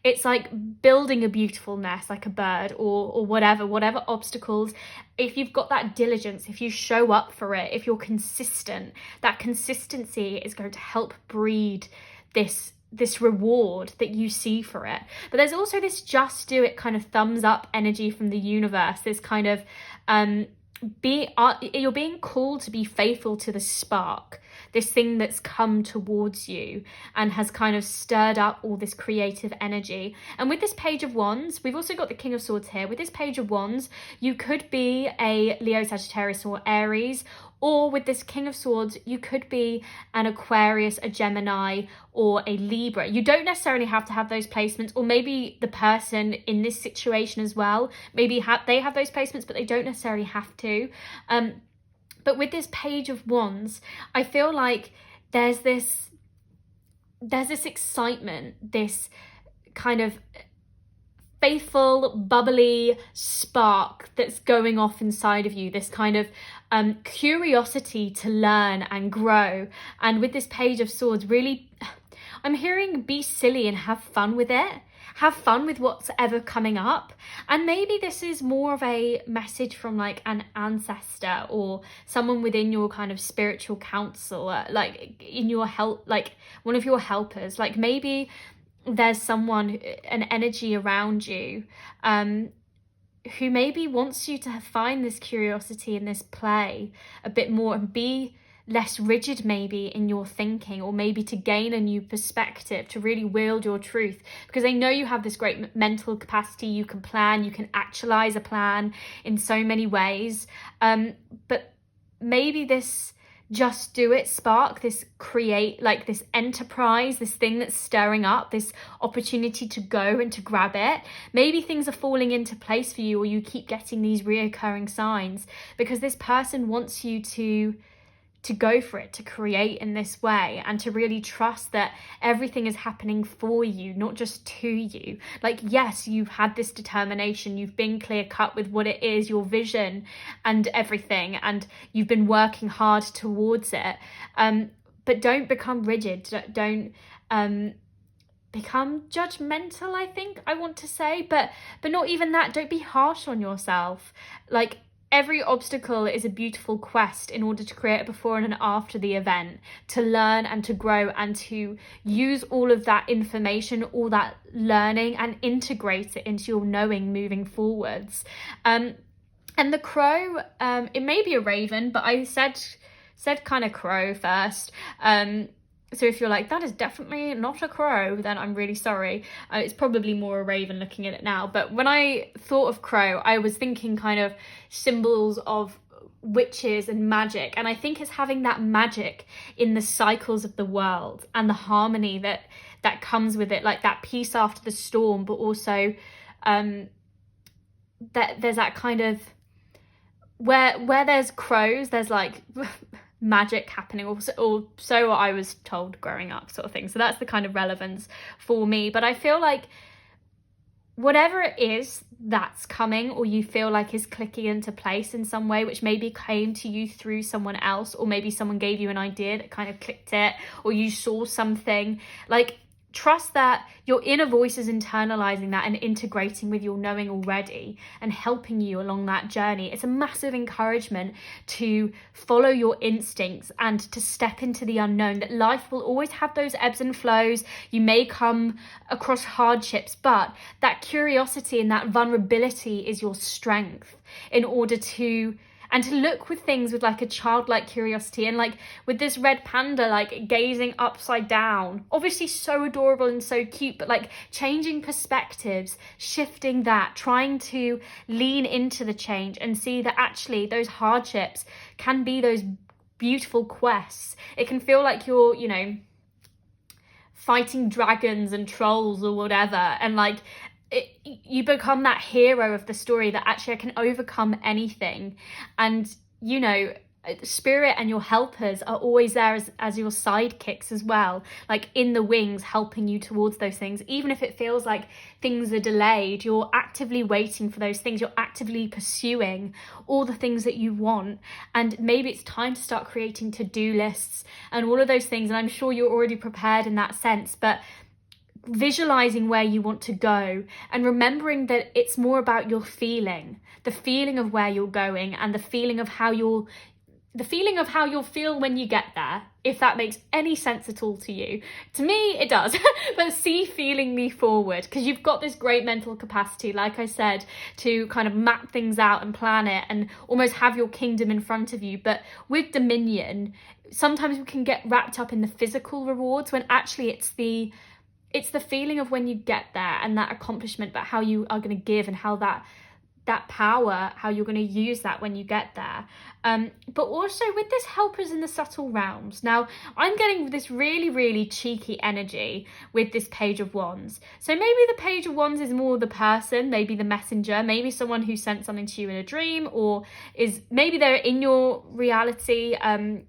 It's like building a beautiful nest, like a bird, or whatever obstacles. If you've got that diligence, if you show up for it, if you're consistent, that consistency is going to help breed this reward that you see for it. But there's also this just do it kind of thumbs up energy from the universe, this kind of you're being called to be faithful to the spark, this thing that's come towards you and has kind of stirred up all this creative energy. And with this Page of Wands, we've also got the King of Swords here. With this Page of Wands, you could be a Leo, Sagittarius or Aries, or with this King of Swords, you could be an Aquarius, a Gemini, or a Libra. You don't necessarily have to have those placements, or maybe the person in this situation as well, maybe they have those placements, but they don't necessarily have to. But with this Page of Wands, I feel like there's this excitement, this kind of faithful, bubbly spark that's going off inside of you, this kind of curiosity to learn and grow. And with this Page of Swords, really, I'm hearing be silly and have fun with it. Have fun with what's ever coming up. And maybe this is more of a message from like an ancestor or someone within your kind of spiritual council, like in your help, like one of your helpers. Like maybe there's someone, an energy around you who maybe wants you to find this curiosity and this play a bit more and be less rigid maybe in your thinking, or maybe to gain a new perspective, to really wield your truth, because I know you have this great mental capacity. You can plan, you can actualize a plan in so many ways, but maybe this just do it spark, this create, like this enterprise, this thing that's stirring up, this opportunity to go and to grab it. Maybe things are falling into place for you, or you keep getting these reoccurring signs because this person wants you to go for it, to create in this way, and to really trust that everything is happening for you, not just to you. Like, yes, you've had this determination, you've been clear cut with what it is, your vision and everything, and you've been working hard towards it. But don't become rigid, don't become judgmental, I think I want to say, but not even that. Don't be harsh on yourself. Like, every obstacle is a beautiful quest in order to create a before and an after the event, to learn and to grow and to use all of that information, all that learning, and integrate it into your knowing moving forwards. And the crow, it may be a raven, but I said kind of crow first. So if you're like, that is definitely not a crow, then I'm really sorry. It's probably more a raven looking at it now. But when I thought of crow, I was thinking kind of symbols of witches and magic. And I think it's having that magic in the cycles of the world and the harmony that comes with it, like that peace after the storm, but also that there's that kind of, where there's crows, there's like magic happening, or so I was told growing up, sort of thing. So that's the kind of relevance for me. But I feel like whatever it is that's coming, or you feel like is clicking into place in some way, which maybe came to you through someone else, or maybe someone gave you an idea that kind of clicked it, or you saw something, like, trust that your inner voice is internalizing that and integrating with your knowing already and helping you along that journey. It's a massive encouragement to follow your instincts and to step into the unknown, that life will always have those ebbs and flows. You may come across hardships, but that curiosity and that vulnerability is your strength in order to look with things with like a childlike curiosity. And like with this red panda, like gazing upside down, obviously so adorable and so cute, but like changing perspectives, shifting that, trying to lean into the change and see that actually those hardships can be those beautiful quests. It can feel like you're, you know, fighting dragons and trolls or whatever, and like you become that hero of the story, that actually I can overcome anything. And, you know, spirit and your helpers are always there as your sidekicks as well, like in the wings, helping you towards those things. Even if it feels like things are delayed, you're actively waiting for those things, you're actively pursuing all the things that you want. And maybe it's time to start creating to-do lists and all of those things, and I'm sure you're already prepared in that sense, but visualizing where you want to go and remembering that it's more about your feeling, the feeling of where you're going, and the feeling of how you'll feel when you get there, if that makes any sense at all to you. To me, it does. But see feeling me forward, because you've got this great mental capacity, like I said, to kind of map things out and plan it and almost have your kingdom in front of you. But with Dominion, sometimes we can get wrapped up in the physical rewards, when actually it's the feeling of when you get there and that accomplishment, but how you are going to give and how that power, how you're going to use that when you get there. But also with this helpers in the subtle realms. Now, I'm getting this really, really cheeky energy with this Page of Wands. So maybe the Page of Wands is more the person, maybe the messenger, maybe someone who sent something to you in a dream, or maybe they're in your reality, and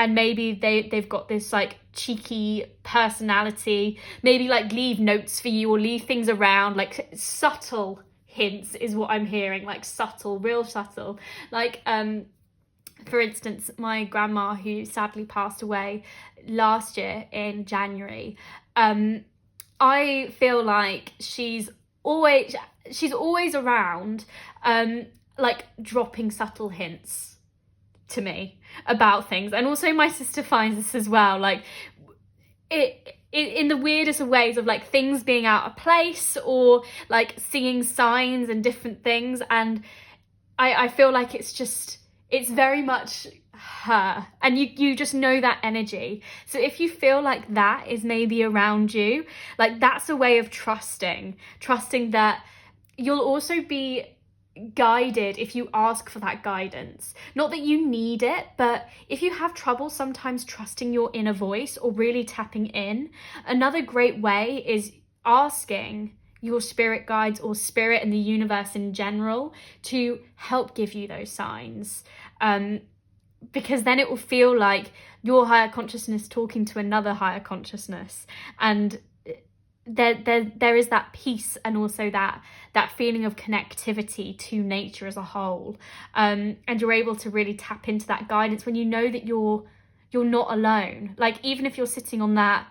maybe they've got this like cheeky personality, maybe like leave notes for you or leave things around, like subtle hints is what I'm hearing, like subtle, real subtle. Like for instance, my grandma, who sadly passed away last year in January, I feel like she's always around, like dropping subtle hints to me about things. And also my sister finds this as well, like it in the weirdest of ways, of like things being out of place, or like seeing signs and different things. And I feel like it's very much her, and you just know that energy. So if you feel like that is maybe around you, like that's a way of trusting that you'll also be guided if you ask for that guidance. Not that you need it, but if you have trouble sometimes trusting your inner voice or really tapping in, another great way is asking your spirit guides or spirit and the universe in general to help give you those signs, because then it will feel like your higher consciousness talking to another higher consciousness, and there is that peace and also that feeling of connectivity to nature as a whole, and you're able to really tap into that guidance when you know that you're not alone. Like even if you're sitting on that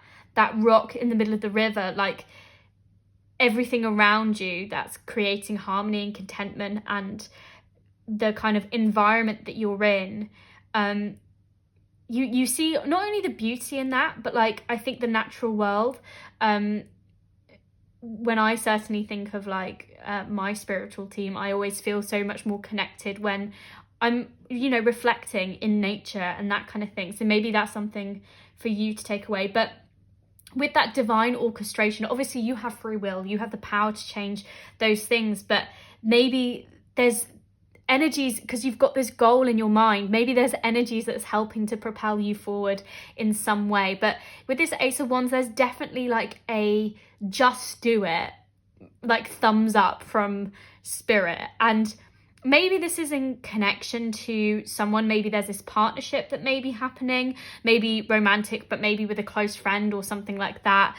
rock in the middle of the river, like everything around you that's creating harmony and contentment and the kind of environment that you're in, you see not only the beauty in that, but like I think the natural world, when I certainly think of like my spiritual team, I always feel so much more connected when I'm, reflecting in nature and that kind of thing. So maybe that's something for you to take away. But with that divine orchestration, obviously you have free will, you have the power to change those things, but maybe there's energies, because you've got this goal in your mind, maybe there's energies that's helping to propel you forward in some way. But with this Ace of Wands, there's definitely like a just do it, like thumbs up from spirit. And maybe this is in connection to someone. Maybe there's this partnership that may be happening, maybe romantic, but maybe with a close friend or something like that.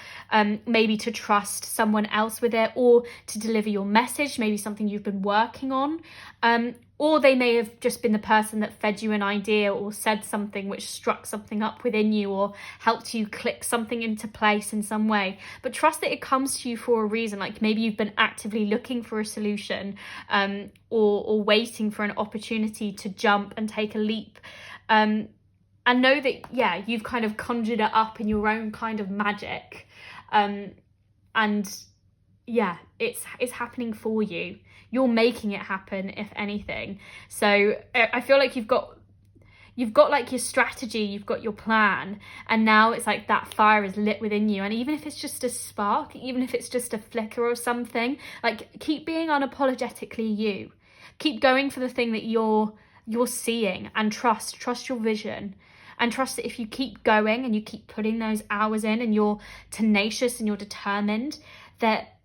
Maybe to trust someone else with it, or to deliver your message, maybe something you've been working on. Or they may have just been the person that fed you an idea or said something which struck something up within you or helped you click something into place in some way. But trust that it comes to you for a reason. Like maybe you've been actively looking for a solution, or waiting for an opportunity to jump and take a leap. And know that, yeah, you've kind of conjured it up in your own kind of magic. And yeah, it's happening for you. You're making it happen, if anything. So I feel like you've got like your strategy, you've got your plan, and now it's like that fire is lit within you. And even if it's just a spark, even if it's just a flicker or something, like keep being unapologetically you. Keep going for the thing that you're seeing, and trust your vision. And trust that if you keep going and you keep putting those hours in and you're tenacious and you're determined, that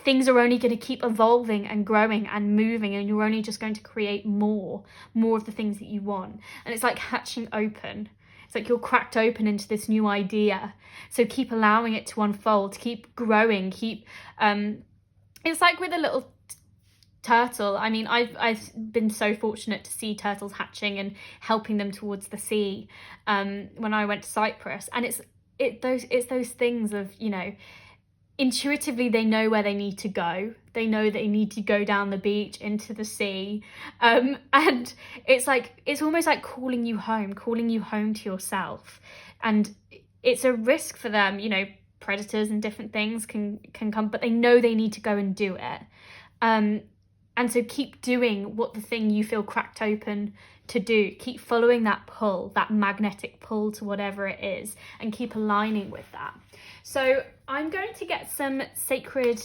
things are only going to keep evolving and growing and moving, and you're only just going to create more of the things that you want. And it's like hatching open. It's like you're cracked open into this new idea. So keep allowing it to unfold, keep growing, keep... It's like with a little turtle. I mean, I've been so fortunate to see turtles hatching and helping them towards the sea when I went to Cyprus. And it's those things of, you know, intuitively they know where they need to go. They know they need to go down the beach into the sea, and it's like, it's almost like calling you home to yourself. And it's a risk for them, you know, predators and different things can come, but they know they need to go and do it. And so keep doing what the thing you feel cracked open to do. Keep following that pull, that magnetic pull to whatever it is, and keep aligning with that. So I'm going to get some Sacred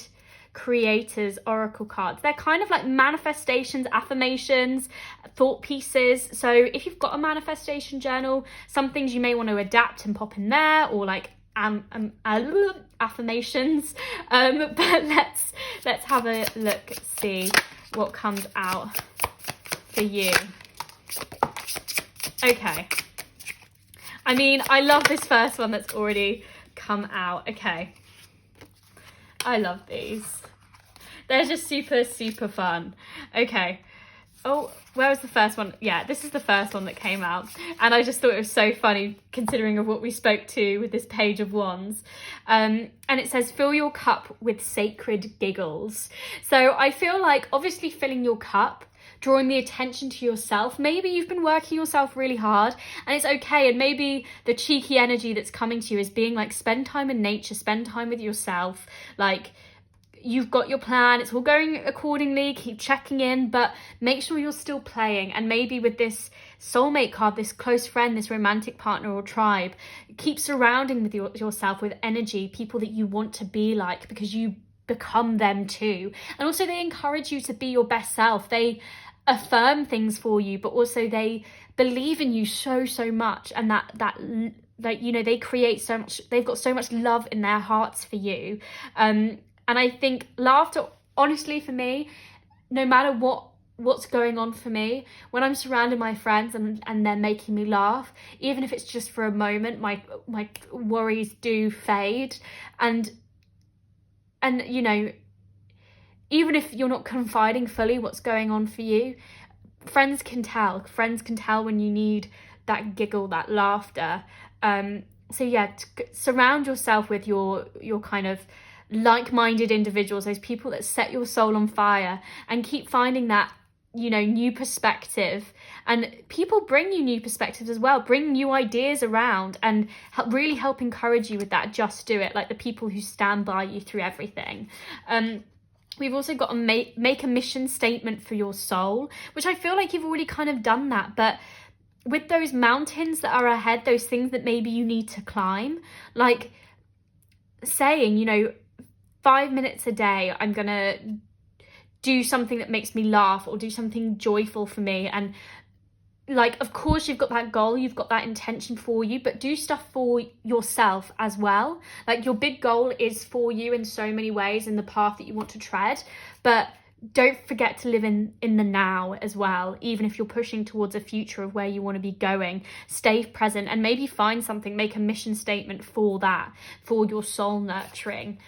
Creators Oracle cards. They're kind of like manifestations, affirmations, thought pieces. So if you've got a manifestation journal, some things you may want to adapt and pop in there, or like affirmations. But let's have a look, see what comes out for you. Okay. I mean, I love this first one that's already come out. Okay. I love these. They're just super, super fun. Okay. Oh, where was the first one? Yeah, this is the first one that came out. And I just thought it was so funny considering of what we spoke to with this Page of Wands. And it says, fill your cup with sacred giggles. So I feel like obviously filling your cup, drawing the attention to yourself. Maybe you've been working yourself really hard and it's okay. And maybe the cheeky energy that's coming to you is being like, spend time in nature, spend time with yourself. Like, you've got your plan, it's all going accordingly, keep checking in, but make sure you're still playing. And maybe with this soulmate card, this close friend, this romantic partner or tribe, keep surrounding with yourself with energy, people that you want to be like, because you become them too. And also they encourage you to be your best self. They affirm things for you, but also they believe in you so much, and that you know, they create so much, they've got so much love in their hearts for you. And I think laughter, honestly, for me, no matter what's going on for me, when I'm surrounded by friends and they're making me laugh, even if it's just for a moment, my worries do fade. And you know, even if you're not confiding fully what's going on for you, friends can tell when you need that giggle, that laughter. So yeah, surround yourself with your kind of like-minded individuals, those people that set your soul on fire, and keep finding that, you know, new perspective. And people bring you new perspectives as well, bring new ideas around, and really help encourage you with that. Just do it, like the people who stand by you through everything. We've also got a make a mission statement for your soul, which I feel like you've already kind of done that, but with those mountains that are ahead, those things that maybe you need to climb, like saying, you know, 5 minutes a day, I'm gonna do something that makes me laugh, or do something joyful for me. And like, of course you've got that goal, you've got that intention for you, but do stuff for yourself as well. Like, your big goal is for you in so many ways, in the path that you want to tread, but don't forget to live in the now as well. Even if you're pushing towards a future of where you want to be going, stay present and maybe find something, make a mission statement for that, for your soul nurturing.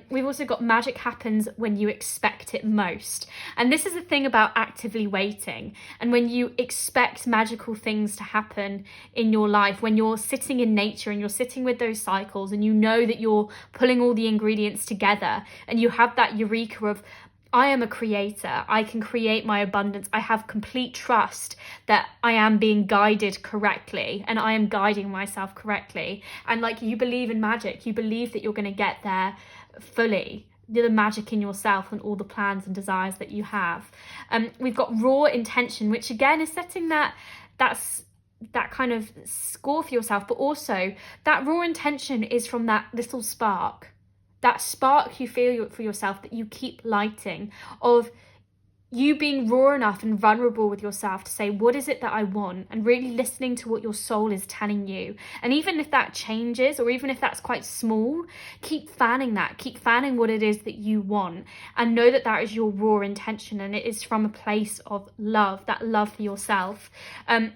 We've also got magic happens when you expect it most. And this is the thing about actively waiting. And when you expect magical things to happen in your life, when you're sitting in nature and you're sitting with those cycles and you know that you're pulling all the ingredients together and you have that eureka of, I am a creator, I can create my abundance, I have complete trust that I am being guided correctly and I am guiding myself correctly. And like, you believe in magic, you believe that you're going to get there fully, the magic in yourself and all the plans and desires that you have. We've got raw intention, which again is setting that kind of score for yourself, but also that raw intention is from that little spark. That spark you feel for yourself that you keep lighting, of you being raw enough and vulnerable with yourself to say, what is it that I want? And really listening to what your soul is telling you. And even if that changes, or even if that's quite small, keep fanning that. Keep fanning what it is that you want. And know that that is your raw intention. And it is from a place of love, that love for yourself. And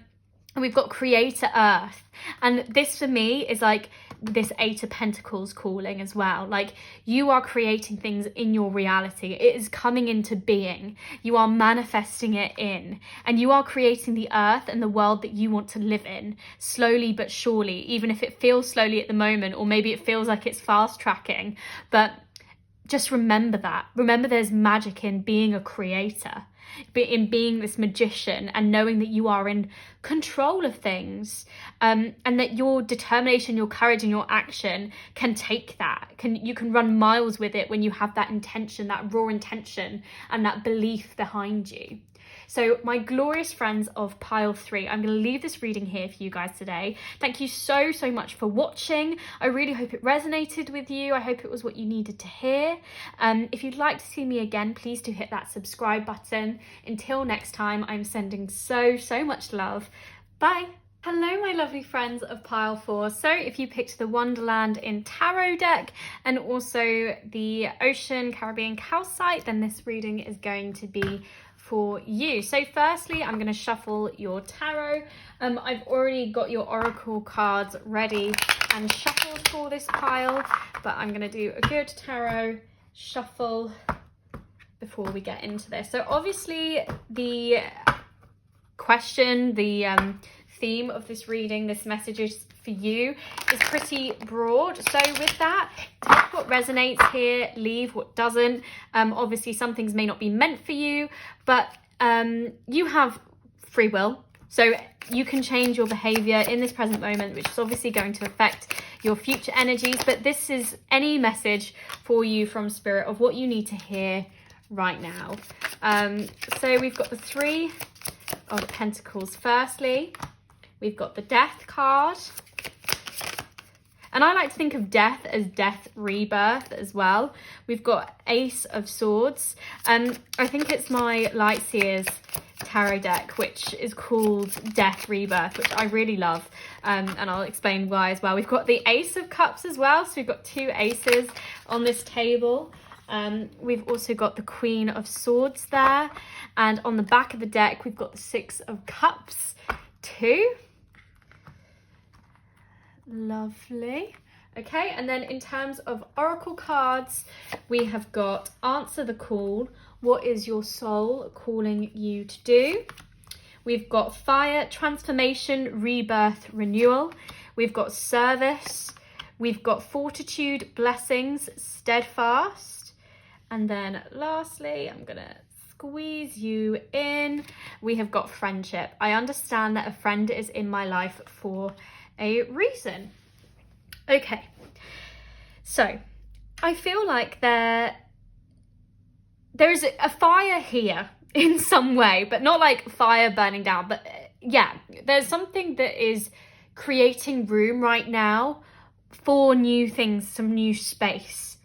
we've got Creator Earth. And this for me is like this Eight of Pentacles calling as well. Like, you are creating things in your reality. It is coming into being. You are manifesting it in. And you are creating the earth and the world that you want to live in, slowly but surely, even if it feels slowly at the moment, or maybe it feels like it's fast tracking. But just remember that. Remember there's magic in being a creator, in being this magician, and knowing that you are in control of things, and that your determination, your courage and your action can take that. You can run miles with it when you have that intention, that raw intention and that belief behind you. So my glorious friends of pile 3, I'm going to leave this reading here for you guys today. Thank you so much for watching. I really hope it resonated with you. I hope it was what you needed to hear. If you'd like to see me again, please do hit that subscribe button. Until next time, I'm sending so much love. Bye. Hello, my lovely friends of pile 4. So if you picked the Wonderland in tarot deck and also the Ocean Caribbean calcite, then this reading is going to be for you. So firstly, I'm going to shuffle your tarot. I've already got your oracle cards ready and shuffled for this pile, but I'm going to do a good tarot shuffle before we get into this. So obviously the question, the theme of this reading, this message is for you, is pretty broad. So with that, take what resonates here, leave what doesn't. Obviously some things may not be meant for you, but you have free will. So you can change your behavior in this present moment, which is obviously going to affect your future energies. But this is any message for you from Spirit of what you need to hear right now. So we've got the 3 of Pentacles firstly. We've got the Death card. And I like to think of death as death rebirth as well. We've got Ace of Swords. I think it's my Lightseers tarot deck, which is called Death Rebirth, which I really love. And I'll explain why as well. We've got the Ace of Cups as well. So we've got 2 aces on this table. We've also got the Queen of Swords there. And on the back of the deck, we've got the 6 of Cups too. Lovely. Okay, and then in terms of oracle cards, we have got Answer the Call. What is your soul calling you to do? We've got Fire, Transformation, Rebirth, Renewal. We've got Service. We've got Fortitude, Blessings, Steadfast. And then lastly, I'm going to squeeze you in. We have got Friendship. I understand that a friend is in my life for a reason. Okay, so I feel like there is a fire here in some way, but not like fire burning down, but yeah, there's something that is creating room right now for new things, some new space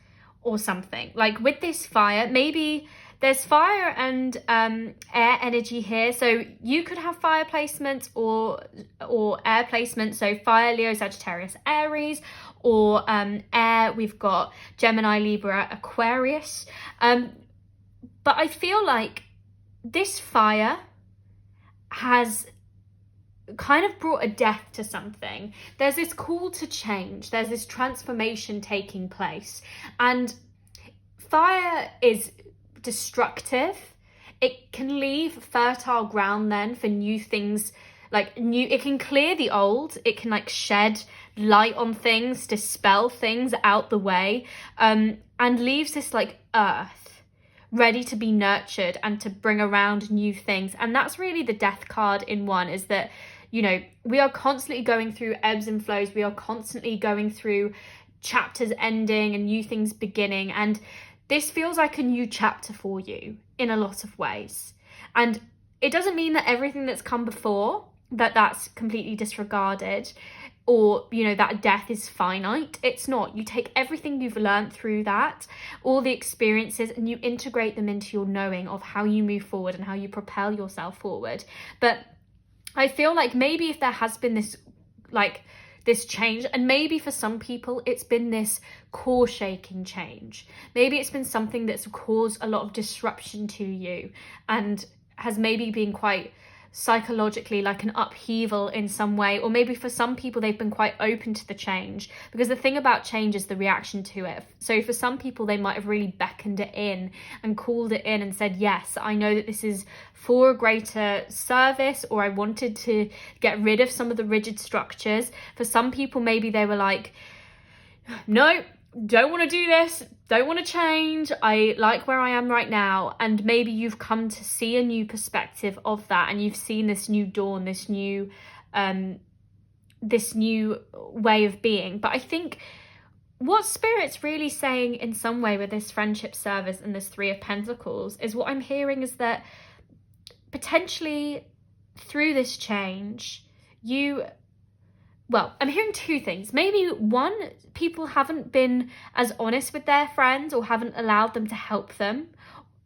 or something. Like with this fire, maybe there's fire and air energy here. So you could have fire placements or air placements. So fire, Leo, Sagittarius, Aries, or air, we've got Gemini, Libra, Aquarius. But I feel like this fire has kind of brought a death to something. There's this call to change. There's this transformation taking place. And fire is destructive. It can leave fertile ground then for new things, it can clear the old. It can shed light on things, dispel things out the way, and leaves this earth ready to be nurtured and to bring around new things. And that's really the death card in one, is that we are constantly going through ebbs and flows. We are constantly going through chapters ending and new things beginning. And this feels like a new chapter for you in a lot of ways. And it doesn't mean that everything that's come before, that's completely disregarded, or, that death is finite. It's not. You take everything you've learned through that, all the experiences, and you integrate them into your knowing of how you move forward and how you propel yourself forward. But I feel like maybe if there has been this change, and maybe for some people it's been this core shaking change. Maybe it's been something that's caused a lot of disruption to you and has maybe been quite psychologically an upheaval in some way. Or maybe for some people they've been quite open to the change, because the thing about change is the reaction to it. So for some people they might have really beckoned it in and called it in and said, yes, I know that this is for a greater service, or I wanted to get rid of some of the rigid structures. For some people maybe they were like, no, don't want to do this, don't want to change, I like where I am right now. And maybe you've come to see a new perspective of that, and you've seen this new dawn, this new way of being. But I think what Spirit's really saying in some way with this friendship service and this Three of Pentacles is, what I'm hearing is that potentially through this change, I'm hearing two things. Maybe one, people haven't been as honest with their friends or haven't allowed them to help them.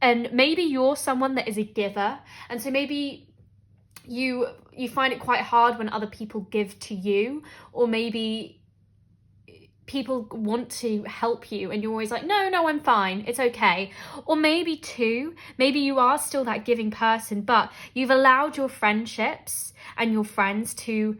And maybe you're someone that is a giver. And so maybe you find it quite hard when other people give to you, or maybe people want to help you and you're always like, no, I'm fine, it's okay. Or maybe two, maybe you are still that giving person, but you've allowed your friendships and your friends to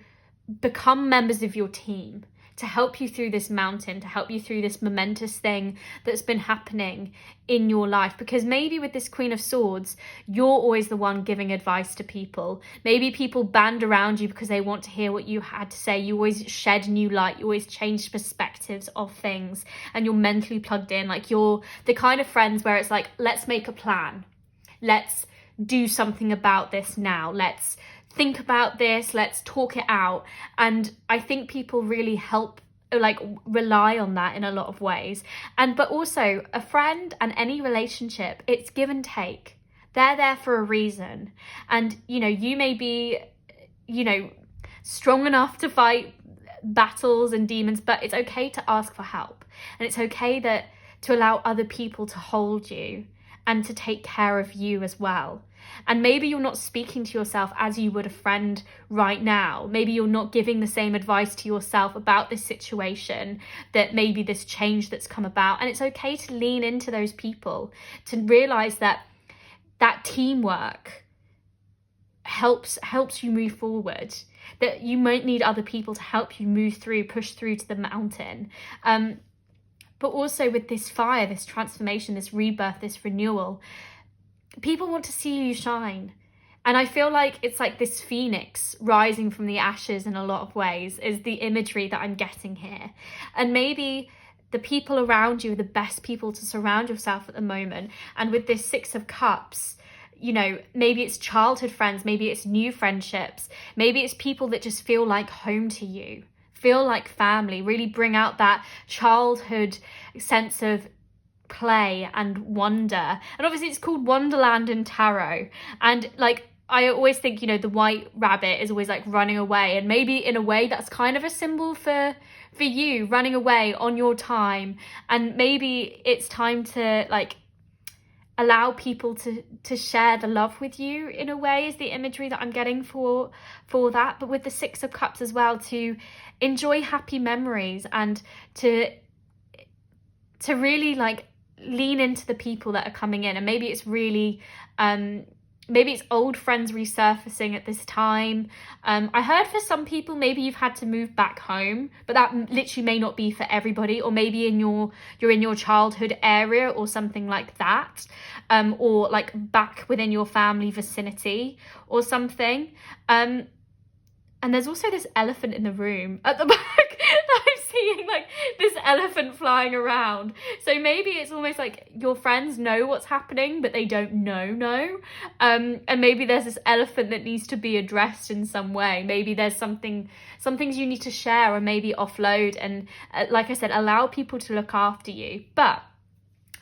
become members of your team, to help you through this mountain, to help you through this momentous thing that's been happening in your life. Because maybe with this Queen of Swords, you're always the one giving advice to people. Maybe people band around you because they want to hear what you had to say. You always shed new light. You always change perspectives of things, and you're mentally plugged in. You're the kind of friends where it's like, let's make a plan. Let's do something about this now. Let's think about this, let's talk it out. And I think people really rely on that in a lot of ways. But also a friend and any relationship, it's give and take. They're there for a reason. And you may be strong enough to fight battles and demons, but it's okay to ask for help, and it's okay to allow other people to hold you and to take care of you as well. And maybe you're not speaking to yourself as you would a friend right now. Maybe you're not giving the same advice to yourself about this situation, that maybe this change that's come about. And it's okay to lean into those people, to realize that teamwork helps you move forward, that you might need other people to help you push through to the mountain. But also with this fire, this transformation, this rebirth, this renewal, people want to see you shine. And I feel like it's like this phoenix rising from the ashes in a lot of ways is the imagery that I'm getting here. And maybe the people around you are the best people to surround yourself at the moment. And with this Six of Cups, maybe it's childhood friends, maybe it's new friendships, maybe it's people that just feel like home to you, feel like family, really bring out that childhood sense of play and wonder. And obviously it's called Wonderland in tarot, and I always think the white rabbit is always running away, and maybe in a way that's kind of a symbol for you running away on your time. And maybe it's time to allow people to share the love with you, in a way, is the imagery that I'm getting for that. But with the Six of Cups as well, to enjoy happy memories and to really lean into the people that are coming in. And maybe it's really maybe it's old friends resurfacing at this time. I heard for some people maybe you've had to move back home, but that literally may not be for everybody. Or maybe you're in your childhood area or something like that, or like back within your family vicinity or something. And there's also this elephant in the room at the back. I'm seeing like this elephant flying around. So maybe it's almost like your friends know what's happening, but they don't know. And maybe there's this elephant that needs to be addressed in some way. Maybe there's some things you need to share or maybe offload. And like I said, allow people to look after you. But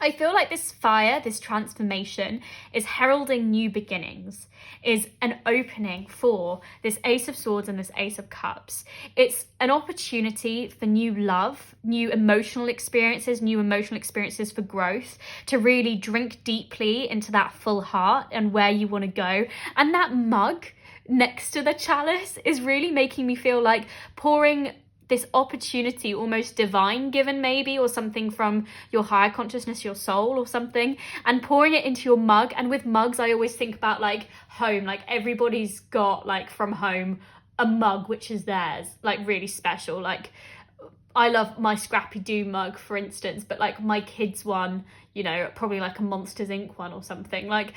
I feel like this fire, this transformation, is heralding new beginnings, is an opening for this Ace of Swords and this Ace of Cups. It's an opportunity for new love, new emotional experiences for growth, to really drink deeply into that full heart and where you want to go. And that mug next to the chalice is really making me feel like pouring this opportunity, almost divine given maybe, or something from your higher consciousness, your soul or something, and pouring it into your mug. And with mugs, I always think about like home, like everybody's got like from home a mug which is theirs, like really special. Like I love my Scrappy Doo mug, for instance, but like my kids one, you know, probably like a Monsters Inc. one or something. Like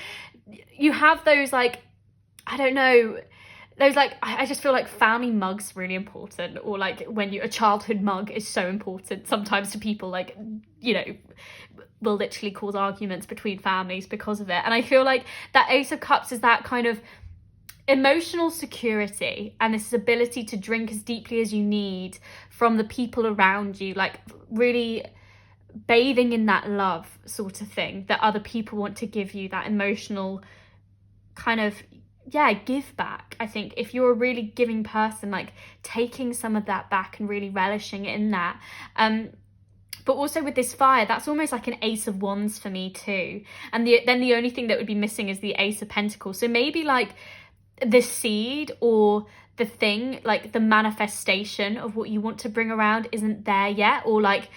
you have those, like, I don't know, those, like, I just feel like family mugs really important, or like when a childhood mug is so important sometimes to people, like, you know, will literally cause arguments between families because of it. And I feel like that Ace of Cups is that kind of emotional security and this ability to drink as deeply as you need from the people around you, like really bathing in that love sort of thing that other people want to give you, that emotional kind of give back. I think if you're a really giving person, like taking some of that back and really relishing in that. But also with this fire, that's almost like an Ace of Wands for me too. And then the only thing that would be missing is the Ace of Pentacles. So maybe like the seed or the thing, like the manifestation of what you want to bring around isn't there yet, or like,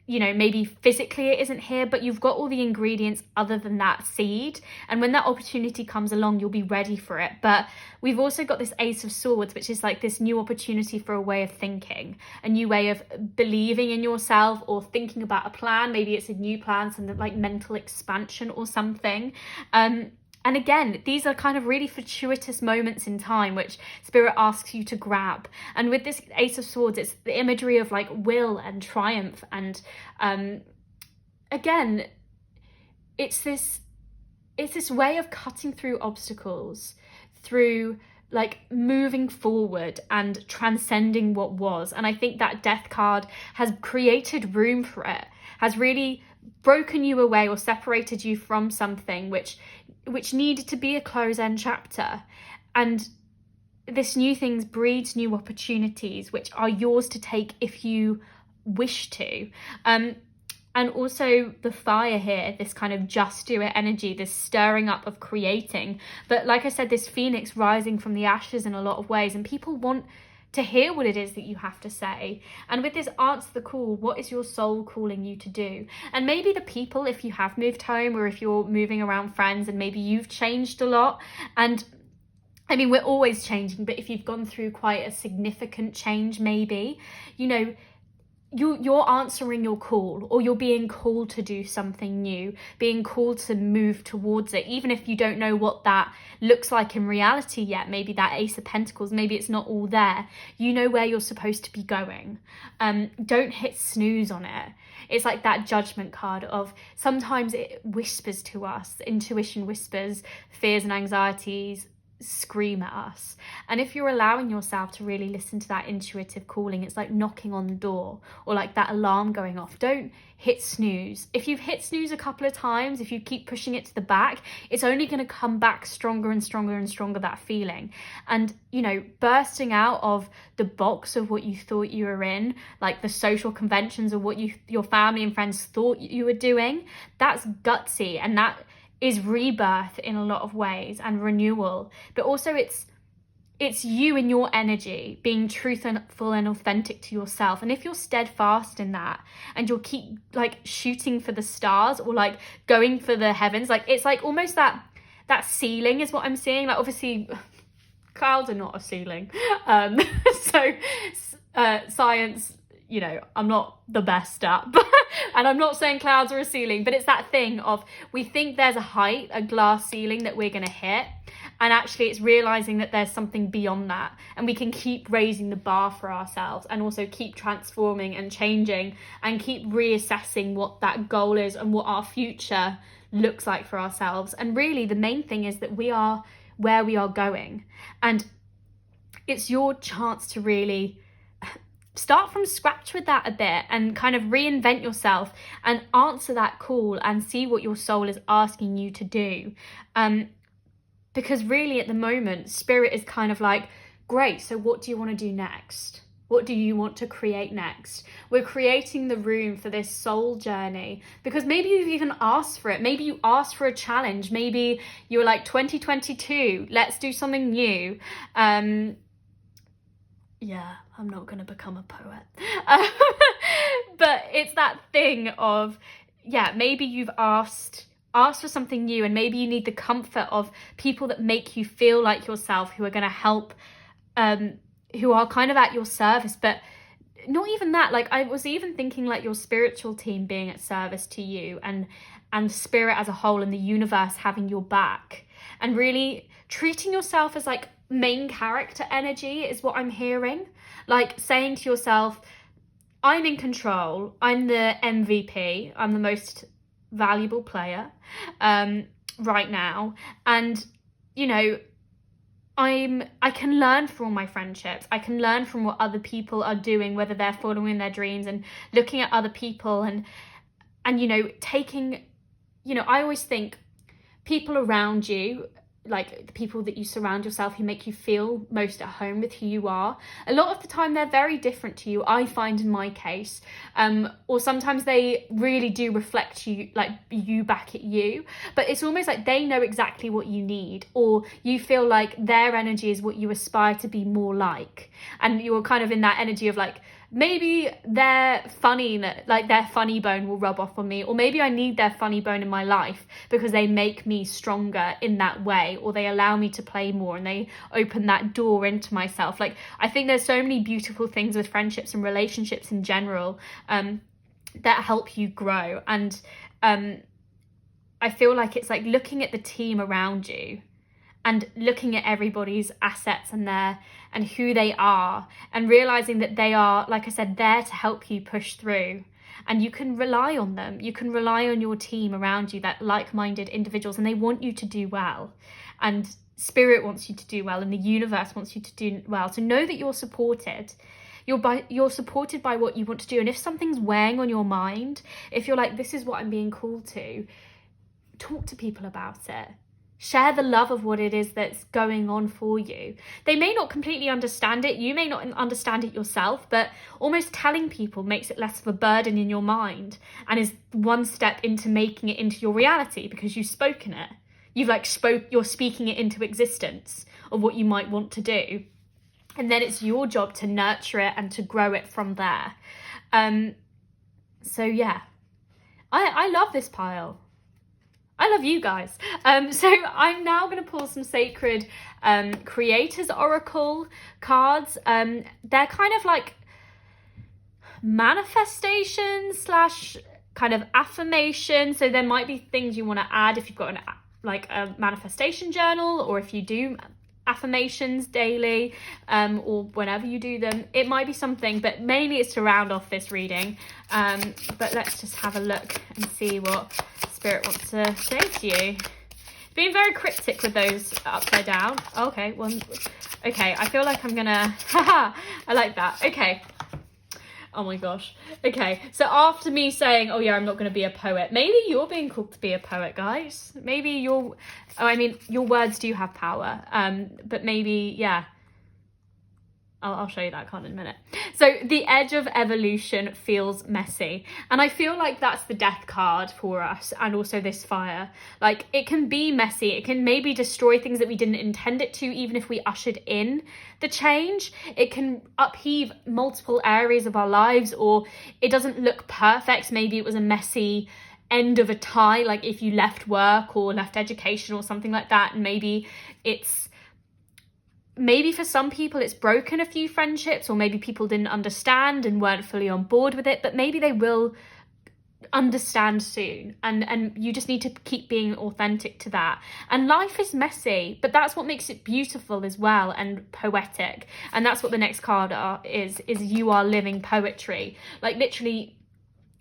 you know, maybe physically it isn't here, but you've got all the ingredients other than that seed. And when that opportunity comes along, you'll be ready for it. But we've also got this Ace of Swords, which is like this new opportunity for a way of thinking, a new way of believing in yourself or thinking about a plan. Maybe it's a new plan, something like mental expansion or something. And again, these are kind of really fortuitous moments in time which Spirit asks you to grab. And with this Ace of Swords, it's the imagery of like will and triumph. And again, it's this way of cutting through obstacles, through like moving forward and transcending what was. And I think that Death card has created room for it, has really broken you away or separated you from something which needed to be a close-end chapter. And this new things breeds new opportunities which are yours to take if you wish to. And also the fire here, this kind of just do it energy, this stirring up of creating. But like I said, this phoenix rising from the ashes in a lot of ways, and people want to hear what it is that you have to say. And with this answer the call, what is your soul calling you to do? And maybe the people, if you have moved home or if you're moving around friends and maybe you've changed a lot, and I mean, we're always changing, but if you've gone through quite a significant change, maybe, you know, you're answering your call, or you're being called to do something new, being called to move towards it, even if you don't know what that looks like in reality yet. Maybe that Ace of Pentacles, maybe it's not all there. You know where you're supposed to be going. Don't hit snooze on it. It's like that Judgment card of sometimes it whispers to us, intuition whispers, fears and anxieties scream at us. And if you're allowing yourself to really listen to that intuitive calling, it's like knocking on the door, or like that alarm going off. Don't hit snooze. If you've hit snooze a couple of times, if you keep pushing it to the back, it's only going to come back stronger and stronger and stronger, that feeling. And, you know, bursting out of the box of what you thought you were in, like the social conventions of what your family and friends thought you were doing, that's gutsy, and that is rebirth in a lot of ways, and renewal. But also it's it's you and your energy being truthful and authentic to yourself. And if you're steadfast in that, and you'll keep like shooting for the stars, or like going for the heavens, like it's like almost that ceiling is what I'm seeing. Like obviously clouds are not a ceiling. So science, you know, I'm not the best at, and I'm not saying clouds are a ceiling, but it's that thing of, we think there's a height, a glass ceiling that we're going to hit. And actually it's realizing that there's something beyond that, and we can keep raising the bar for ourselves, and also keep transforming and changing, and keep reassessing what that goal is and what our future looks like for ourselves. And really the main thing is that we are where we are going, and it's your chance to really start from scratch with that a bit, and kind of reinvent yourself and answer that call and see what your soul is asking you to do. Because really at the moment, spirit is kind of like, great, so what do you want to do next? What do you want to create next? We're creating the room for this soul journey, because maybe you've even asked for it. Maybe you asked for a challenge. Maybe you were like, 2022, let's do something new. Yeah, I'm not going to become a poet. But it's that thing of, yeah, maybe you've asked for something new, and maybe you need the comfort of people that make you feel like yourself, who are going to help, who are kind of at your service. But not even that, like I was even thinking like your spiritual team being at service to you, and spirit as a whole, and the universe having your back, and really treating yourself as like main character energy is what I'm hearing. Like saying to yourself, I'm in control, I'm the MVP, I'm the most valuable player right now, and you know, I can learn from all my friendships. I can learn from what other people are doing, whether they're following their dreams and looking at other people, and you know, taking, you know, I always think people around you, like the people that you surround yourself, who make you feel most at home with who you are, a lot of the time they're very different to you, I find in my case, or sometimes they really do reflect you, like you back at you, but it's almost like they know exactly what you need, or you feel like their energy is what you aspire to be more like, and you're kind of in that energy of like, maybe their funny bone will rub off on me, or maybe I need their funny bone in my life because they make me stronger in that way, or they allow me to play more, and they open that door into myself. Like I think there's so many beautiful things with friendships and relationships in general that help you grow. And I feel like it's like looking at the team around you, and looking at everybody's assets and who they are, and realizing that they are, like I said, there to help you push through, and you can rely on them. You can rely on your team around you, that like-minded individuals, and they want you to do well, and spirit wants you to do well, and the universe wants you to do well. So know that you're supported. You're supported by what you want to do. And if something's weighing on your mind, if you're like, this is what I'm being called to, talk to people about it. Share the love of what it is that's going on for you. They may not completely understand it. You may not understand it yourself, but almost telling people makes it less of a burden in your mind, and is one step into making it into your reality, because you've spoken it. You're speaking it into existence of what you might want to do. And then it's your job to nurture it and to grow it from there. So yeah, I love this pile. I love you guys. So I'm now going to pull some sacred creators oracle cards. They're kind of like manifestation / kind of affirmation. So there might be things you want to add if you've got a manifestation journal, or if you do affirmations daily, or whenever you do them, it might be something, but mainly it's to round off this reading. But let's just have a look and see what Spirit wants to say to you. Being very cryptic with those upside down. Okay, okay, I feel like I'm gonna, haha, I like that. Okay. Oh my gosh. Okay, so after me saying, oh yeah, I'm not going to be a poet, maybe you're being called to be a poet, guys. Maybe your words do have power. But maybe, yeah, I'll show you that card in a minute. So the edge of evolution feels messy. And I feel like that's the death card for us, and also this fire. Like, it can be messy. It can maybe destroy things that we didn't intend it to, even if we ushered in the change. It can upheave multiple areas of our lives, or it doesn't look perfect. Maybe it was a messy end of a tie, like if you left work or left education or something like that. And maybe for some people it's broken a few friendships, or maybe people didn't understand and weren't fully on board with it, but maybe they will understand soon, and you just need to keep being authentic to that. And life is messy, but that's what makes it beautiful as well, and poetic. And that's what the next card is you are living poetry. Like, literally,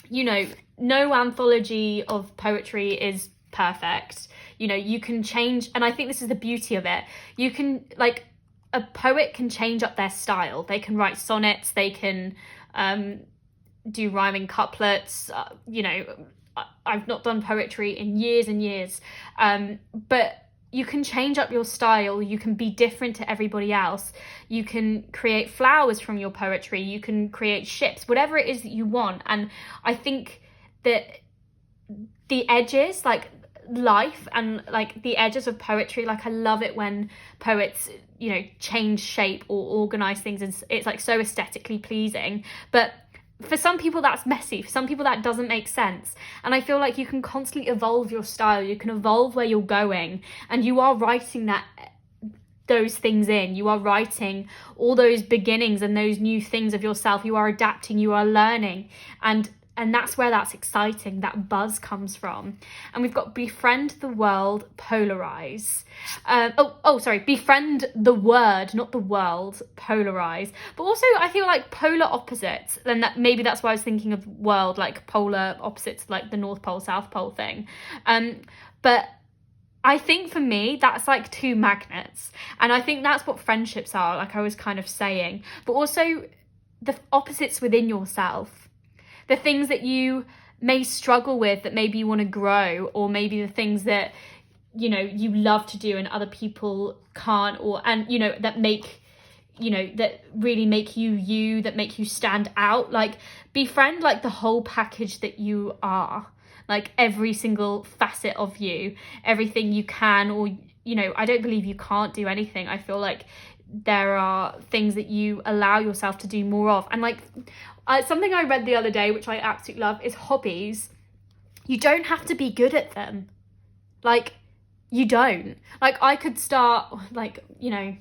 you know, no anthology of poetry is perfect. You know, you can change, and I think this is the beauty of it. You can, like, a poet can change up their style. They can write sonnets, they can do rhyming couplets. You know, I've not done poetry in years and years, but you can change up your style. You can be different to everybody else. You can create flowers from your poetry. You can create ships, whatever it is that you want. And I think that the edges, like life and like the edges of poetry, like I love it when poets, you know, change shape or organize things, and it's like so aesthetically pleasing. But for some people that's messy, for some people that doesn't make sense. And I feel like you can constantly evolve your style, you can evolve where you're going, and you are writing those things in. You are writing all those beginnings and those new things of yourself. You are adapting, you are learning, and that's where that's exciting, that buzz comes from. And we've got befriend the world, polarize. Befriend the word, not the world, polarize. But also I feel like polar opposites, and that's why I was thinking of world, like polar opposites, like the North Pole, South Pole thing. But I think for me, that's like two magnets. And I think that's what friendships are, like I was kind of saying. But also the opposites within yourself. The things that you may struggle with that maybe you want to grow, or maybe the things that, you know, you love to do and other people can't, and you know, that really make you, that make you stand out. Like, befriend like the whole package that you are, like every single facet of you, everything you can, or, you know, I don't believe you can't do anything. I feel like there are things that you allow yourself to do more of. And like, something I read the other day, which I absolutely love, is hobbies. You don't have to be good at them. Like, you don't. Like, I could start, like, you know,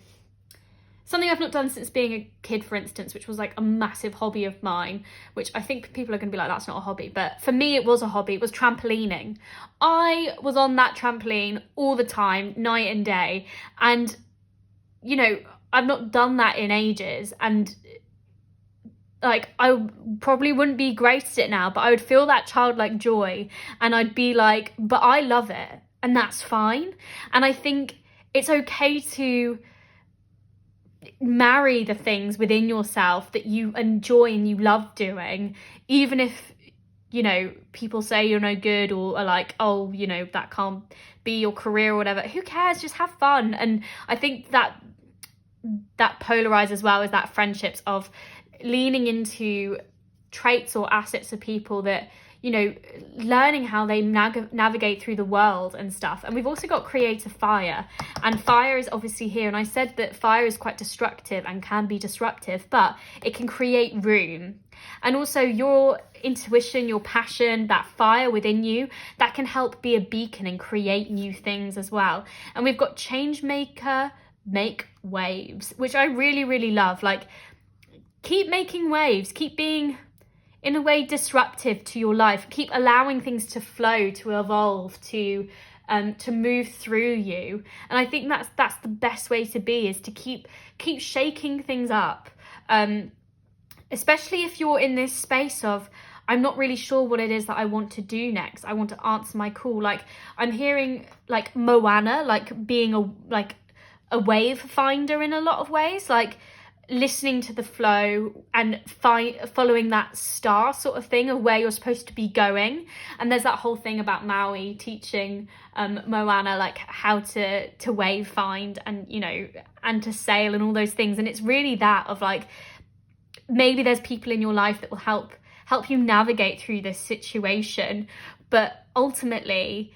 something I've not done since being a kid, for instance, which was like a massive hobby of mine, which I think people are going to be like, that's not a hobby. But for me, it was a hobby. It was trampolining. I was on that trampoline all the time, night and day. And, you know, I've not done that in ages. And like, I probably wouldn't be great at it now, but I would feel that childlike joy, and I'd be like, but I love it, and that's fine. And I think it's okay to marry the things within yourself that you enjoy and you love doing, even if, you know, people say you're no good, or are like, oh, you know, that can't be your career or whatever. Who cares? Just have fun. And I think that polarize as well is that friendships of leaning into traits or assets of people that, you know, learning how they navigate through the world and stuff. And we've also got creative fire, and fire is obviously here. And I said that fire is quite destructive and can be disruptive, but it can create room. And also your intuition, your passion, that fire within you, that can help be a beacon and create new things as well. And we've got change maker, make waves, which I really, really love. Like, keep making waves, keep being, in a way, disruptive to your life, keep allowing things to flow, to evolve, to move through you. And I think that's the best way to be, is to keep shaking things up, especially if you're in this space of, I'm not really sure what it is that I want to do next. I want to answer my call. Like, I'm hearing like Moana, like being a wave finder in a lot of ways, like listening to the flow and following that star sort of thing of where you're supposed to be going. And there's that whole thing about Maui teaching Moana like how to wave find and, you know, and to sail and all those things. And it's really that of like, maybe there's people in your life that will help you navigate through this situation, but ultimately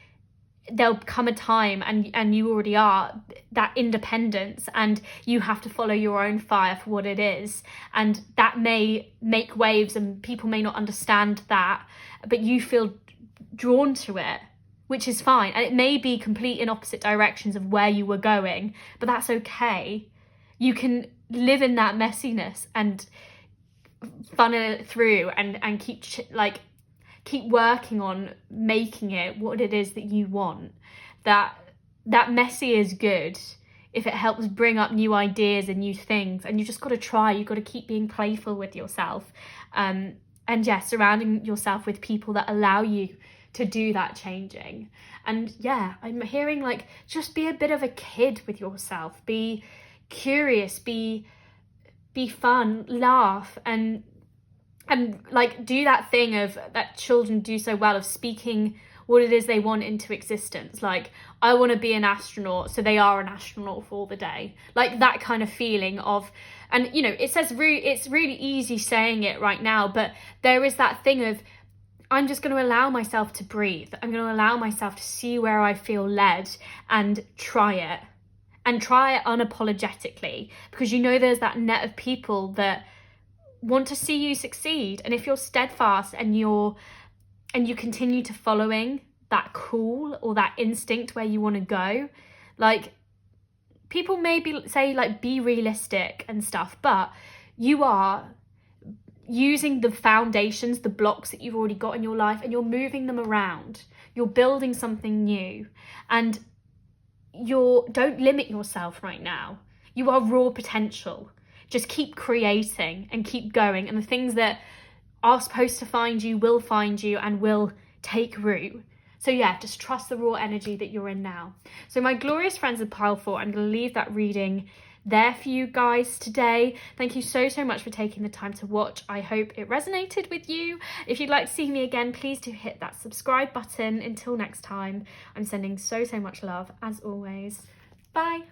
there'll come a time, and you already are, that independence, and you have to follow your own fire for what it is, and that may make waves and people may not understand that, but you feel drawn to it, which is fine. And it may be complete in opposite directions of where you were going, but that's okay. You can live in that messiness and funnel it through and keep working on making it what it is that you want. That messy is good if it helps bring up new ideas and new things, and you just got to try. You've got to keep being playful with yourself, and yeah, surrounding yourself with people that allow you to do that changing. And yeah, I'm hearing like, just be a bit of a kid with yourself, be curious, be fun, laugh, and like do that thing of that children do so well of speaking what it is they want into existence. Like, I want to be an astronaut, so they are an astronaut for the day. Like that kind of feeling of, and you know, it's really easy saying it right now, but there is that thing of, I'm just going to allow myself to breathe. I'm going to allow myself to see where I feel led and try it. And try it unapologetically, because you know there's that net of people that want to see you succeed. And if you're steadfast and you continue to following that call or that instinct where you want to go, like, people maybe say like, be realistic and stuff, but you are using the foundations, the blocks that you've already got in your life, and you're moving them around. You're building something new, and don't limit yourself right now. You are raw potential. Just keep creating and keep going, and the things that are supposed to find you will find you and will take root. So yeah, just trust the raw energy that you're in now. So my glorious friends of Pile 4, I'm going to leave that reading there for you guys today. Thank you so much for taking the time to watch. I hope it resonated with you. If you'd like to see me again, please do hit that subscribe button. Until next time, I'm sending so much love as always. Bye.